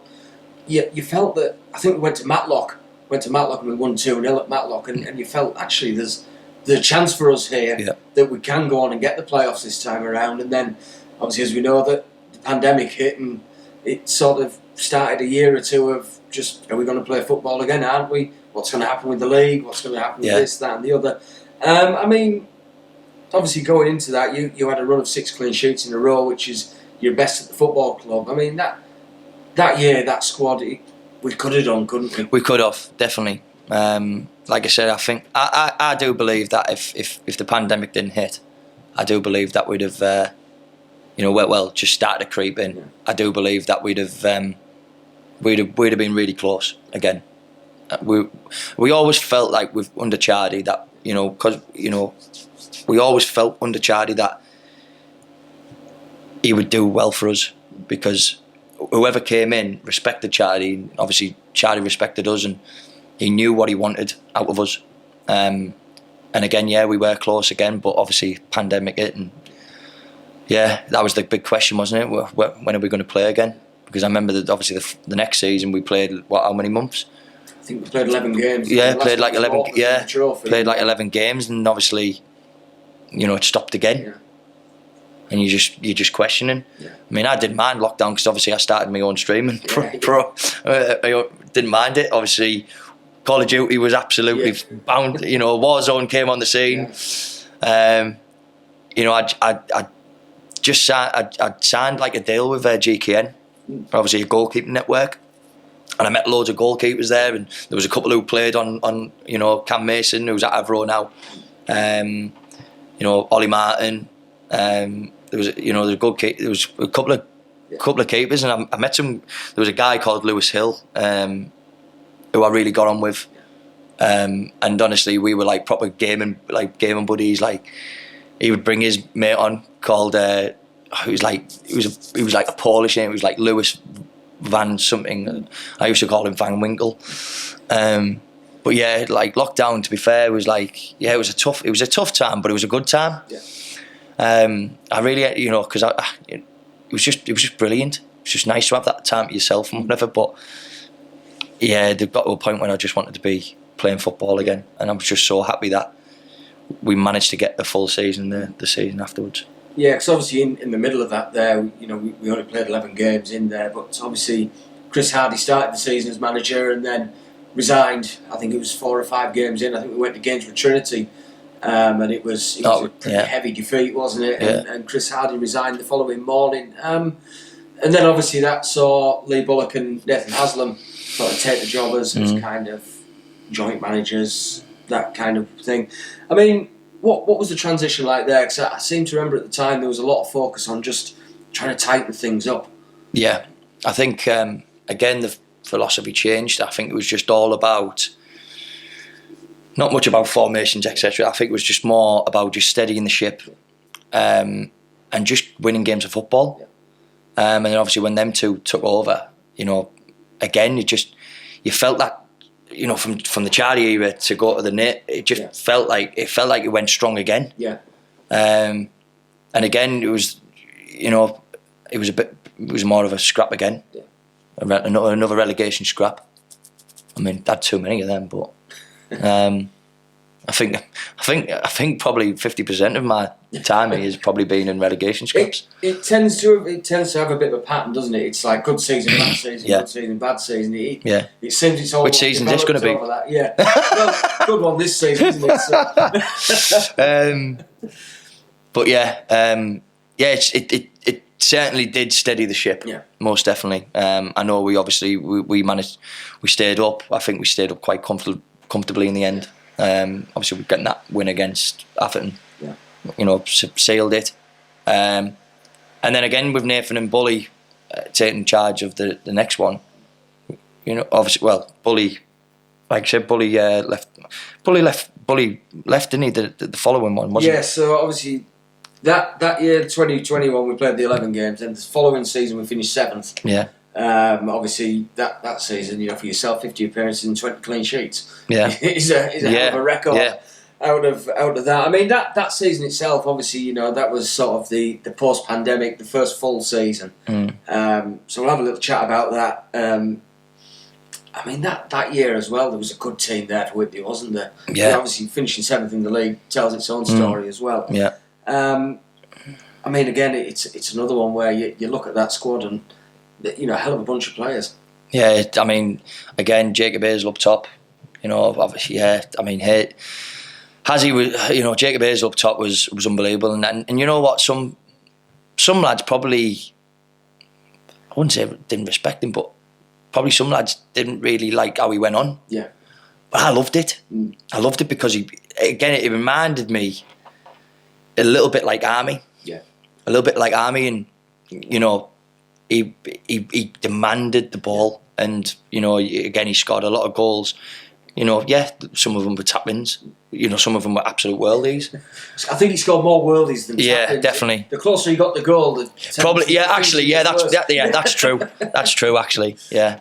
you felt that. I think we went to Matlock and we won 2-0 at Matlock, and you felt actually there's a chance for us here that we can go on and get the playoffs this time around. And then obviously, as we know, that the pandemic hit, and it sort of started a year or two of just, are we going to play football again? Aren't we? What's going to happen with the league? What's going to happen with this, that, and the other? I mean, obviously going into that, you had a run of 6 clean sheets in a row, which is your best at the football club. I mean, that year, that squad, we could have done, couldn't we? We could have, definitely. Like I said, I think I do believe that if the pandemic didn't hit, I do believe that we'd have, just started to creep in. Yeah. I do believe that we'd have been really close again. We always felt like under Chardy that, because we always felt under Chardy that he would do well for us, because whoever came in respected Chardy. Obviously, Chardy respected us, and he knew what he wanted out of us. And again, we were close again, but obviously pandemic hit, and that was the big question, wasn't it? When are we going to play again? Because I remember that obviously the next season we played how many months? I think we played 11 games. Yeah, played like 11. Yeah, played like 11 games, and obviously, it stopped again. Yeah. And you're just questioning. Yeah. I mean, I didn't mind lockdown because obviously I started my own streaming. I didn't mind it. Obviously, Call of Duty was absolutely bound. Warzone came on the scene. Yeah. I'd signed like a deal with GKN, obviously a goalkeeping network, and I met loads of goalkeepers there, and there was a couple who played on Cam Mason, who's at Avro now, Ollie Martin. There was a good there was a couple of keepers, and I met some. There was a guy called Lewis Hill, who I really got on with, and honestly, we were like proper gaming buddies. Like, he would bring his mate on called he was like a Polish name. It was like Lewis Van something. I used to call him Van Winkle. But yeah, like lockdown, to be fair, was like, it was a tough time, but it was a good time. Yeah. I really, because it was just brilliant. It was just nice to have that time to yourself and whatever. But yeah, they got to a point when I just wanted to be playing football again, and I was just so happy that we managed to get the full season, the season afterwards. Yeah, because obviously in the middle of that there, we only played 11 games in there, but obviously Chris Hardy started the season as manager and then resigned. I think it was 4 or 5 games in. I think we went to Gainsborough Trinity, and it was a pretty heavy defeat, wasn't it? Yeah. And Chris Hardy resigned the following morning. And then obviously that saw Lee Bullock and Nathan Haslam sort of take the job as kind of joint managers, that kind of thing. I mean, what was the transition like there? Because I seem to remember at the time there was a lot of focus on just trying to tighten things up. Yeah, I think again the philosophy changed. I think it was just all about, not much about formations, etc. I think it was just more about just steadying the ship and just winning games of football. And then obviously when them two took over, you know, again, you felt that, you know, from the Charlie era to go to the Nate, it just felt like it went strong again. Yeah. And again, it was, you know, it was more of a scrap again. Yeah. Another relegation scrap. I mean, had too many of them, but I think probably 50% of my time here has probably been in relegation scraps. It tends to have a bit of a pattern, doesn't it? It's like good season, bad season, Yeah. good season, bad season. It seems it's all. Which season is this going to be? That. Yeah, well, good one this season, isn't it? So. But it certainly did steady the ship. Yeah, most definitely. I know we managed, we stayed up. I think we stayed up quite comfortably in the end. Obviously, we're getting that win against Atherton. Yeah. You know, sealed it. And then again with Nathan and Bully taking charge of the next one. You know, obviously, well, Bully, like I said, Bully left. Bully left, didn't he? The following one, wasn't it? Yeah. So obviously, that year, 2021, we played the 11 games, and the following season we finished 7th. Yeah. Obviously, that season, you know, for yourself, 50 appearances and 20 clean sheets. Yeah. is a hell of a record. Yeah. Out of that, I mean that season itself, obviously, you know, that was sort of the post-pandemic, the first full season. So we'll have a little chat about that. I mean that year as well, there was a good team there for Whitby, wasn't there? Yeah. You know, obviously, finishing 7th in the league tells its own story as well. Yeah. I mean, again, it's another one where you look at that squad and, you know, a hell of a bunch of players. Yeah, I mean, again, Jacob Hazel up top. You know, obviously, yeah. I mean, Jacob Hazel up top was unbelievable, and you know what? Some lads probably, I wouldn't say didn't respect him, but probably some lads didn't really like how he went on. Yeah. But I loved it. I loved it because it reminded me a little bit like Army. Yeah. A little bit like Army, and you know, he demanded the ball, and you know, again, he scored a lot of goals. You know, yeah, some of them were tap-ins. You know, some of them were absolute worldies. I think he scored more worldies than yeah, tap-ins. definitely. The closer he got the goal, the probably that's true. That's true, actually. Yeah,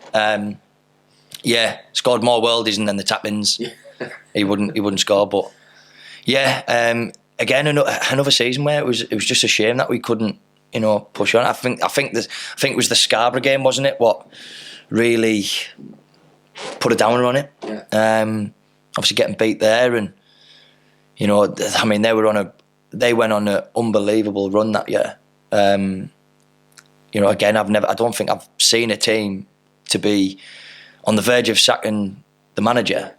scored more worldies and then the tap-ins. Yeah. he wouldn't score, but yeah, again another season where it was just a shame that we couldn't, you know, push on. I think it was the Scarborough game, wasn't it? What really put a downer on it. Yeah. Obviously getting beat there, and you know, I mean, they went on an unbelievable run that year. You know, again, I don't think I've seen a team to be on the verge of sacking the manager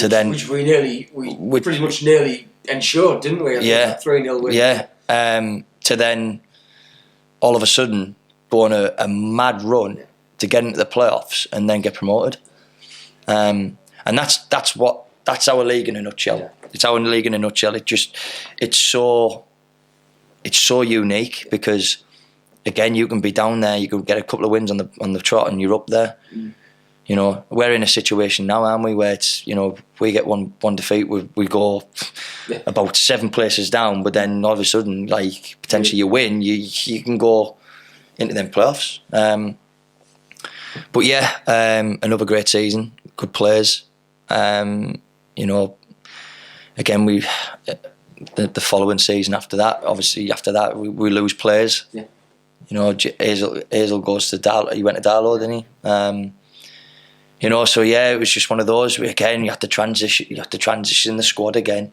which we pretty much nearly ensured, didn't we? Yeah, 3-0 win. Yeah, to then all of a sudden go on a mad run to get into the playoffs and then get promoted. And that's our league in a nutshell. Yeah. It's our league in a nutshell. It's so unique because again, you can be down there, you can get a couple of wins on the trot, and you're up there. You know, we're in a situation now, aren't we, where it's, you know, if we get one defeat, we go about 7 places down, but then all of a sudden, like, potentially you win, you can go into them playoffs. But yeah, another great season, good players. You know, again, the following season after that, we lose players. Yeah. You know, Hazel goes to Darlow. He went to Darlow, didn't he? You know, so yeah, it was just one of those. Again, you have to transition the squad again.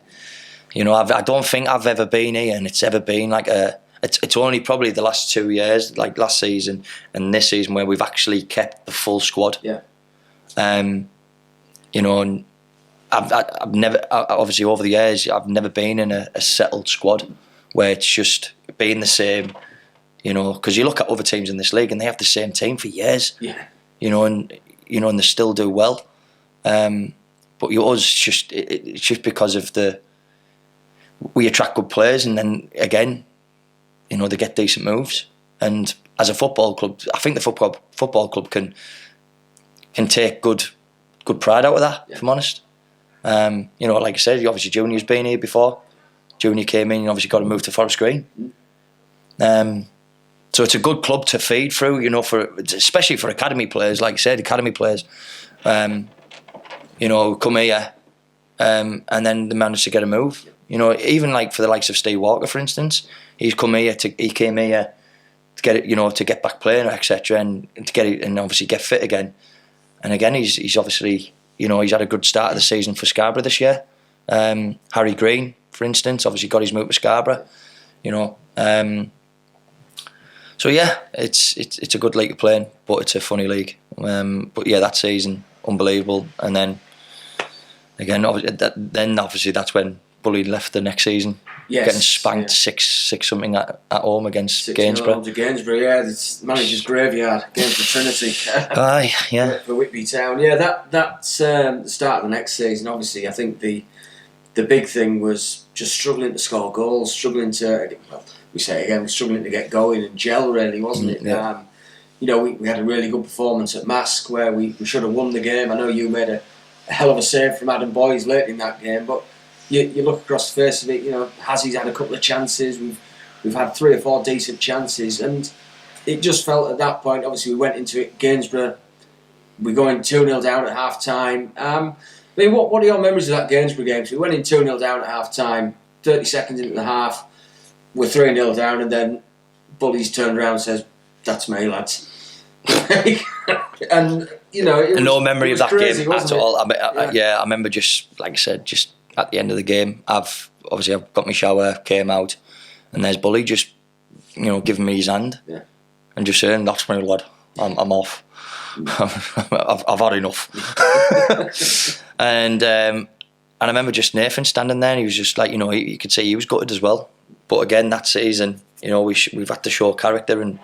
You know, I don't think I've ever been here, and it's ever been like it's only probably the last 2 years, like last season and this season, where we've actually kept the full squad. Yeah. You know, and I've never, obviously over the years, I've never been in a settled squad where it's just been the same. You know, because you look at other teams in this league and they have the same team for years. Yeah. You know, and they still do well. But yours, it's just because of we attract good players, and then again, you know, they get decent moves. And as a football club, I think the football club can take good pride out of that. Yeah. If I'm honest, you know, like I said, obviously Junior's been here before. Junior came in, and obviously got to move to Forest Green. So it's a good club to feed through, you know, especially for academy players, like you said, academy players. You know, come here, and then they manage to get a move. You know, even like for the likes of Steve Walker, for instance, he came here to get it, you know, to get back playing, etc., and to get it, and obviously get fit again. And again, he's obviously, you know, he's had a good start of the season for Scarborough this year. Harry Green, for instance, obviously got his move to Scarborough. You know, so yeah, it's a good league to play in, but it's a funny league. But yeah, that season, unbelievable. And then again, obviously that's when Bully left the next season, getting spanked 6 something at home against Gainsborough. To Gainsborough, yeah, it's manager's graveyard against the Trinity. Aye, yeah. For Whitby Town, yeah. That's the start of the next season. Obviously, I think the big thing was just struggling to score goals, struggling to, well, we say it again, struggling to get going and gel, really, wasn't it? Yeah. You know, we had a really good performance at Mask where we should have won the game. I know you made a hell of a save from Adam Boyes late in that game, but you look across the face of it, you know, Hazzy's had a couple of chances, we've had 3 or 4 decent chances, and it just felt at that point, obviously we went into it, Gainsborough, we're going 2-0 down at half time. I mean, what are your memories of that Gainsborough game? So we went in 2-0 down at half time, 30 seconds into the half, we're 3-0 down, and then Bullies turned around and says, "That's me, lads." And you know, no memory of that crazy, game at all. I remember just like I said, just at the end of the game, I've got my shower, came out, and there's Bully just, you know, giving me his hand, and just saying, "That's me, lad. I'm off. I've had enough." And I remember just Nathan standing there, and he was just like, you know, you could say he was gutted as well. But again, that season, you know, we've had to show character, and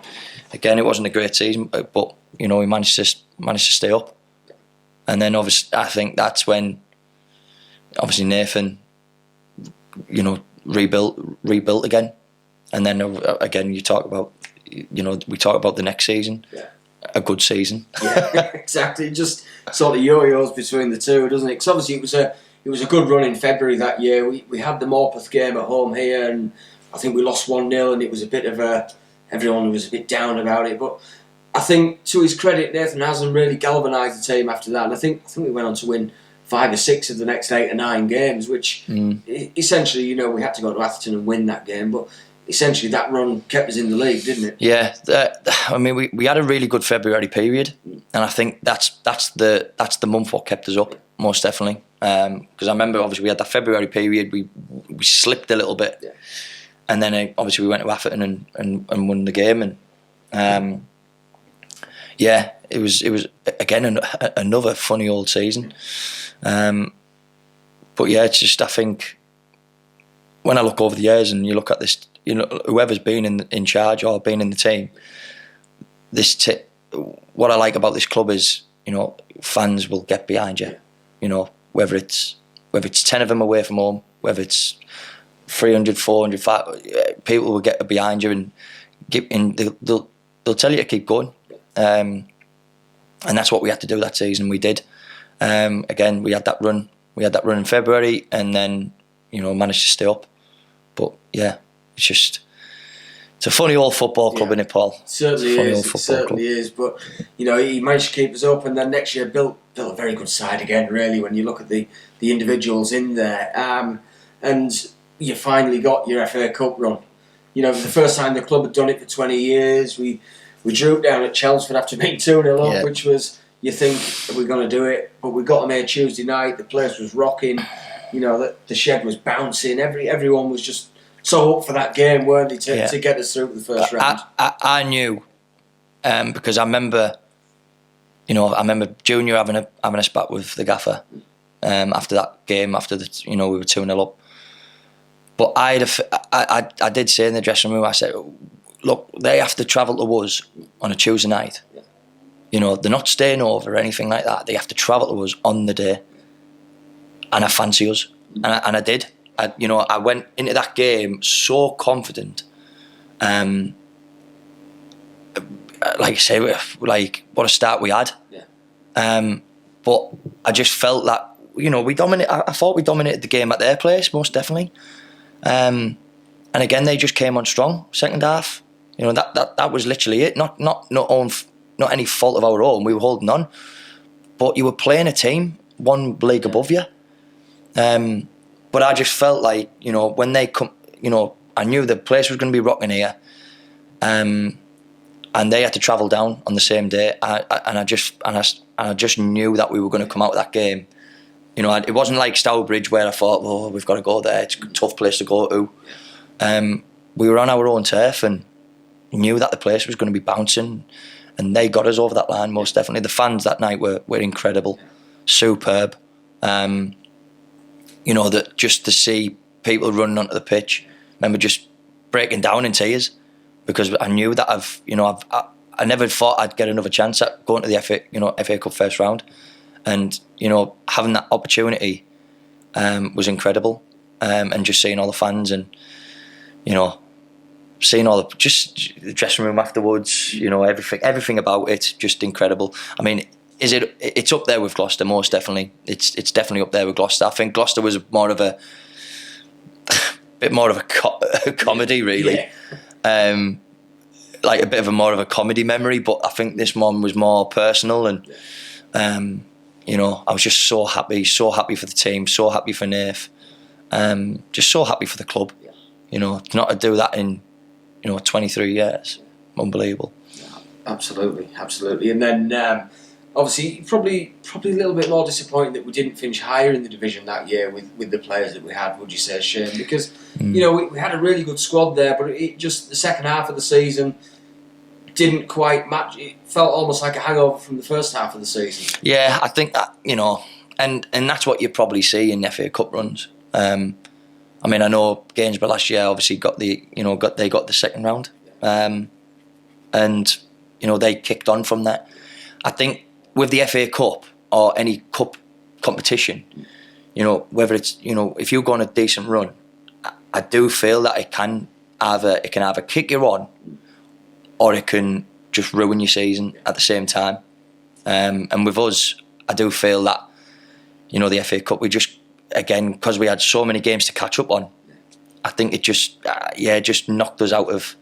again, it wasn't a great season, but you know, we managed to stay up. And then obviously, I think that's when obviously Nathan, you know, rebuilt again. And then again, you talk about, you know, we talk about the next season, a good season. Yeah, exactly. Just sort of yo-yos between the two, doesn't it? Because obviously it was a good run in February that year. We had the Morpeth game at home here, and I think we lost 1-0, and it was a bit of everyone was a bit down about it. But I think, to his credit, Nathan hasn't really galvanised the team after that. And I think we went on to win 5 or 6 of the next 8 or 9 games, which essentially, you know, we had to go to Atherton and win that game, but essentially that run kept us in the league, didn't it? Yeah, I mean, we had a really good February period, and I think that's the month what kept us up, most definitely. Because I remember, obviously, we had that February period, we slipped a little bit, and then obviously we went to Atherton and won the game, and yeah, it was again another funny old season. But yeah, it's just, I think when I look over the years and you look at this, you know, whoever's been in charge or been in the team, what I like about this club is, you know, fans will get behind you. You know, whether it's 10 of them away from home, whether it's 300, 400, 500, people will get behind you and they'll tell you to keep going. And that's what we had to do that season. We did. Again, we had that run. We had that run in February, and then, you know, managed to stay up. But yeah, it's a funny old football club, isn't it, Paul? It certainly is. But you know, he managed to keep us up, and then next year built a very good side again. Really, when you look at the individuals in there, and you finally got your FA Cup run. You know, the first time the club had done it for 20 years. We drew it down at Chelmsford after being 2-0 up, which was, you think, are we going to do it? But we got them here Tuesday night. The place was rocking. You know, the shed was bouncing. Everyone was just so up for that game, weren't they, to get us through the first round? I knew, because I remember Junior having a spat with the gaffer after that game, after we were 2-0 up. But I did say in the dressing room, I said, look, they have to travel to us on a Tuesday night. You know, they're not staying over or anything like that. They have to travel to us on the day. And I fancy us. And I did. I went into that game so confident. Like I say, like, what a start we had. But I just felt that, you know, I thought we dominated the game at their place, most definitely. And again, they just came on strong, second half. You know, that was literally it. Not any fault of our own. We were holding on, but you were playing a team one league above you. But I just felt like, you know, when they come, you know, I knew the place was going to be rocking here, and they had to travel down on the same day. I just knew that we were going to come out of that game. You know, it wasn't like Stourbridge where I thought, oh, we've got to go there. It's a tough place to go to. We were on our own turf and knew that the place was going to be bouncing, and they got us over that line most definitely. The fans that night were incredible, superb. You know, that just to see people running onto the pitch, I remember just breaking down in tears because I knew that I never thought I'd get another chance at going to the FA Cup first round, and you know, having that opportunity was incredible, and just seeing all the fans and you know, seeing all the dressing room afterwards, you know, everything about it, just incredible. I mean, it's up there with Gloucester, most definitely. It's definitely up there with Gloucester. I think Gloucester was more of a bit more of a comedy, really. Yeah. Like a bit of more of a comedy memory, but I think this one was more personal, and you know, I was just so happy for the team, so happy for Nath, just so happy for the club. Yeah. You know, not to do that in 23 years, unbelievable. Yeah, absolutely. And then obviously, probably a little bit more disappointing that we didn't finish higher in the division that year with the players that we had. Would you say, Shane? Because you know, we had a really good squad there, but it just the second half of the season didn't quite match. It felt almost like a hangover from the first half of the season. Yeah, I think that, you know, and that's what you probably see in FA Cup runs. I mean, I know Gainsborough last year obviously got the second round, and you know, they kicked on from that. I think with the FA Cup or any cup competition, you know, whether it's, you know, if you go on a decent run, I do feel that it can either kick you on, or it can just ruin your season at the same time. And with us, I do feel that, you know, the FA Cup, we just, again, because we had so many games to catch up on, I think it just just knocked us out of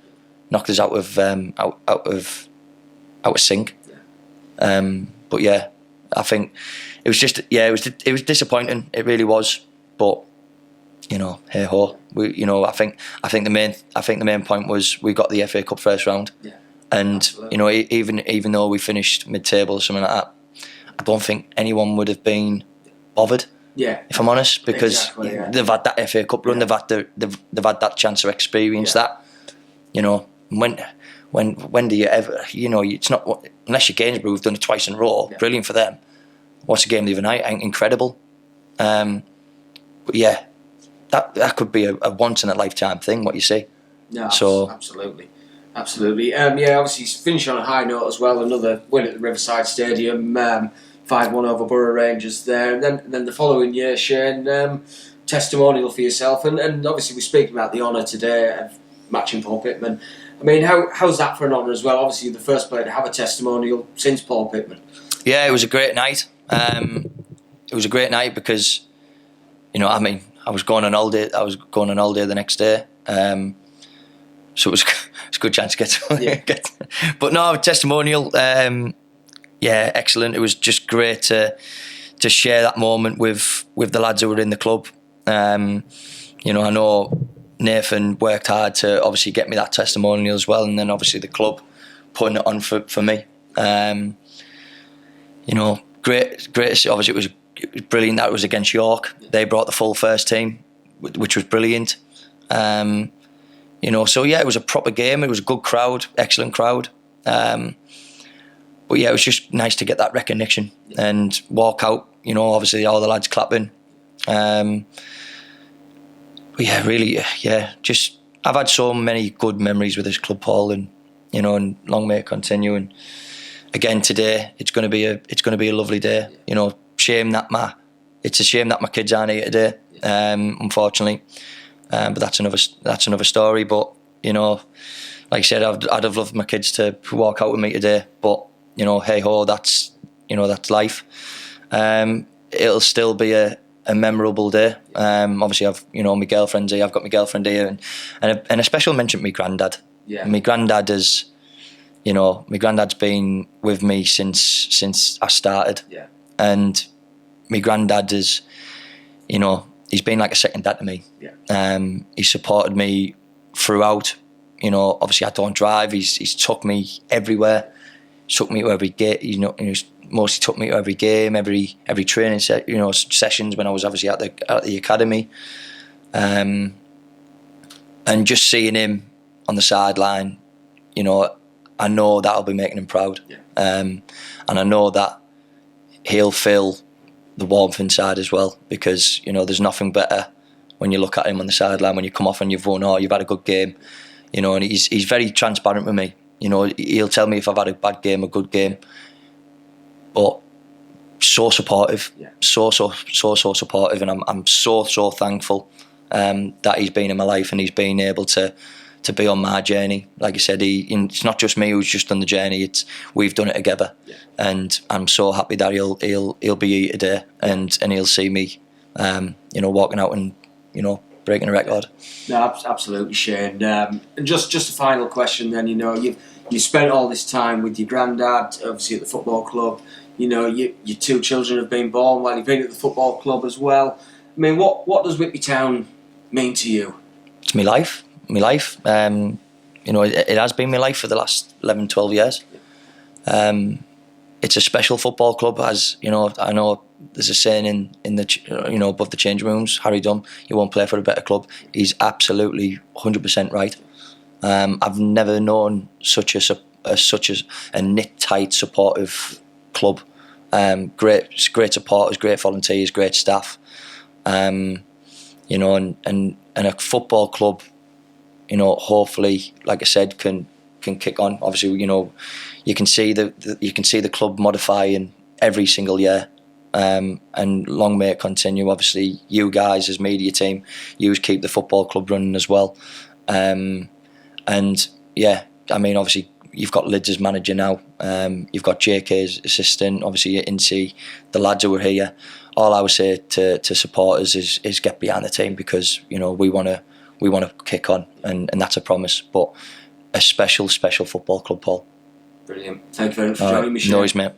sync. But yeah, I think it was just it was disappointing. It really was. But you know, hey ho, I think the main point was we got the FA Cup first round. Yeah. And absolutely. You know, even though we finished mid-table or something like that, I don't think anyone would have been bothered. Yeah, if I'm honest, because they've had that FA Cup run, they've had that chance to experience that. You know, when do you ever? You know, it's not unless you're Gainsborough, who've done it twice in a row. Yeah. Brilliant for them. What's the game the other night? Incredible. But yeah, that could be a once in a lifetime thing. What you see. No, so absolutely. Obviously finished on a high note as well. Another win at the Riverside Stadium. 5-1 over Borough Rangers there, and then the following year, Shane, testimonial for yourself, and obviously we're speaking about the honour today of matching Paul Pittman. I mean, how's that for an honour as well? Obviously, you're the first player to have a testimonial since Paul Pittman. Yeah, it was a great night. It was a great night because, you know, I mean, I was going on holiday the next day, so it was a good chance to get. But no, testimonial. Yeah, excellent. It was just great to share that moment with the lads who were in the club. You know, I know Nathan worked hard to obviously get me that testimonial as well, and then obviously the club putting it on for me. You know, great. Obviously, it was brilliant that it was against York. They brought the full first team, which was brilliant. You know, so yeah, it was a proper game. It was a good crowd, excellent crowd. But yeah, it was just nice to get that recognition and walk out, you know, obviously all the lads clapping. But yeah, really, just I've had so many good memories with this club, Paul, and you know, and long may it continue. And again today, it's going to be a lovely day. You know, it's a shame that my kids aren't here today, unfortunately. But that's another story. But you know, like I said, I'd have loved my kids to walk out with me today, but. You know, hey ho, that's life. It'll still be a memorable day. Obviously, I've my girlfriend's here. I've got my girlfriend here, and a special mention to my granddad. Yeah. My granddad has, my granddad's been with me since I started. Yeah. And my granddad is, he's been like a second dad to me. Yeah. He supported me throughout. Obviously I don't drive. He's took me everywhere. Took me to every game. Mostly took me to every game, every training sessions when I was obviously at the academy. And just seeing him on the sideline, I know that'll be making him proud. Yeah. And I know that he'll feel the warmth inside as well, because there's nothing better when you look at him on the sideline when you come off and you've won or you've had a good game, and he's very transparent with me. He'll tell me if I've had a bad game, a good game, but so supportive. Yeah. So supportive, and I'm so thankful that he's been in my life and he's been able to be on my journey. Like I said, it's not just me who's just done the journey. We've done it together. Yeah. And I'm so happy that he'll be here today and he'll see me, walking out and breaking a record. No, absolutely, Shane. And just a final question. Then you spent all this time with your granddad, obviously at the football club. Your 2 children have been born while you've been at the football club as well. I mean, what does Whitby Town mean to you? It's my life. It has been my life for the last 11, 12 years. It's a special football club, as I know there's a saying in the above the change rooms, Harry Dunn, you won't play for a better club. He's absolutely 100% right. I've never known such a knit tight supportive club. Great supporters, great volunteers, great staff. And a football club, hopefully, like I said, can kick on. Obviously, you can see the club modifying every single year, and long may it continue. Obviously, you guys as media team, you keep the football club running as well. And yeah, I mean, obviously you've got Lids as manager now. You've got JK as assistant. Obviously, Incy, the lads who are here. All I would say to supporters is get behind the team, because we want to kick on, and that's a promise. But a special football club, Paul. Brilliant. Thank you very much for joining me, Shane. No worries, mate.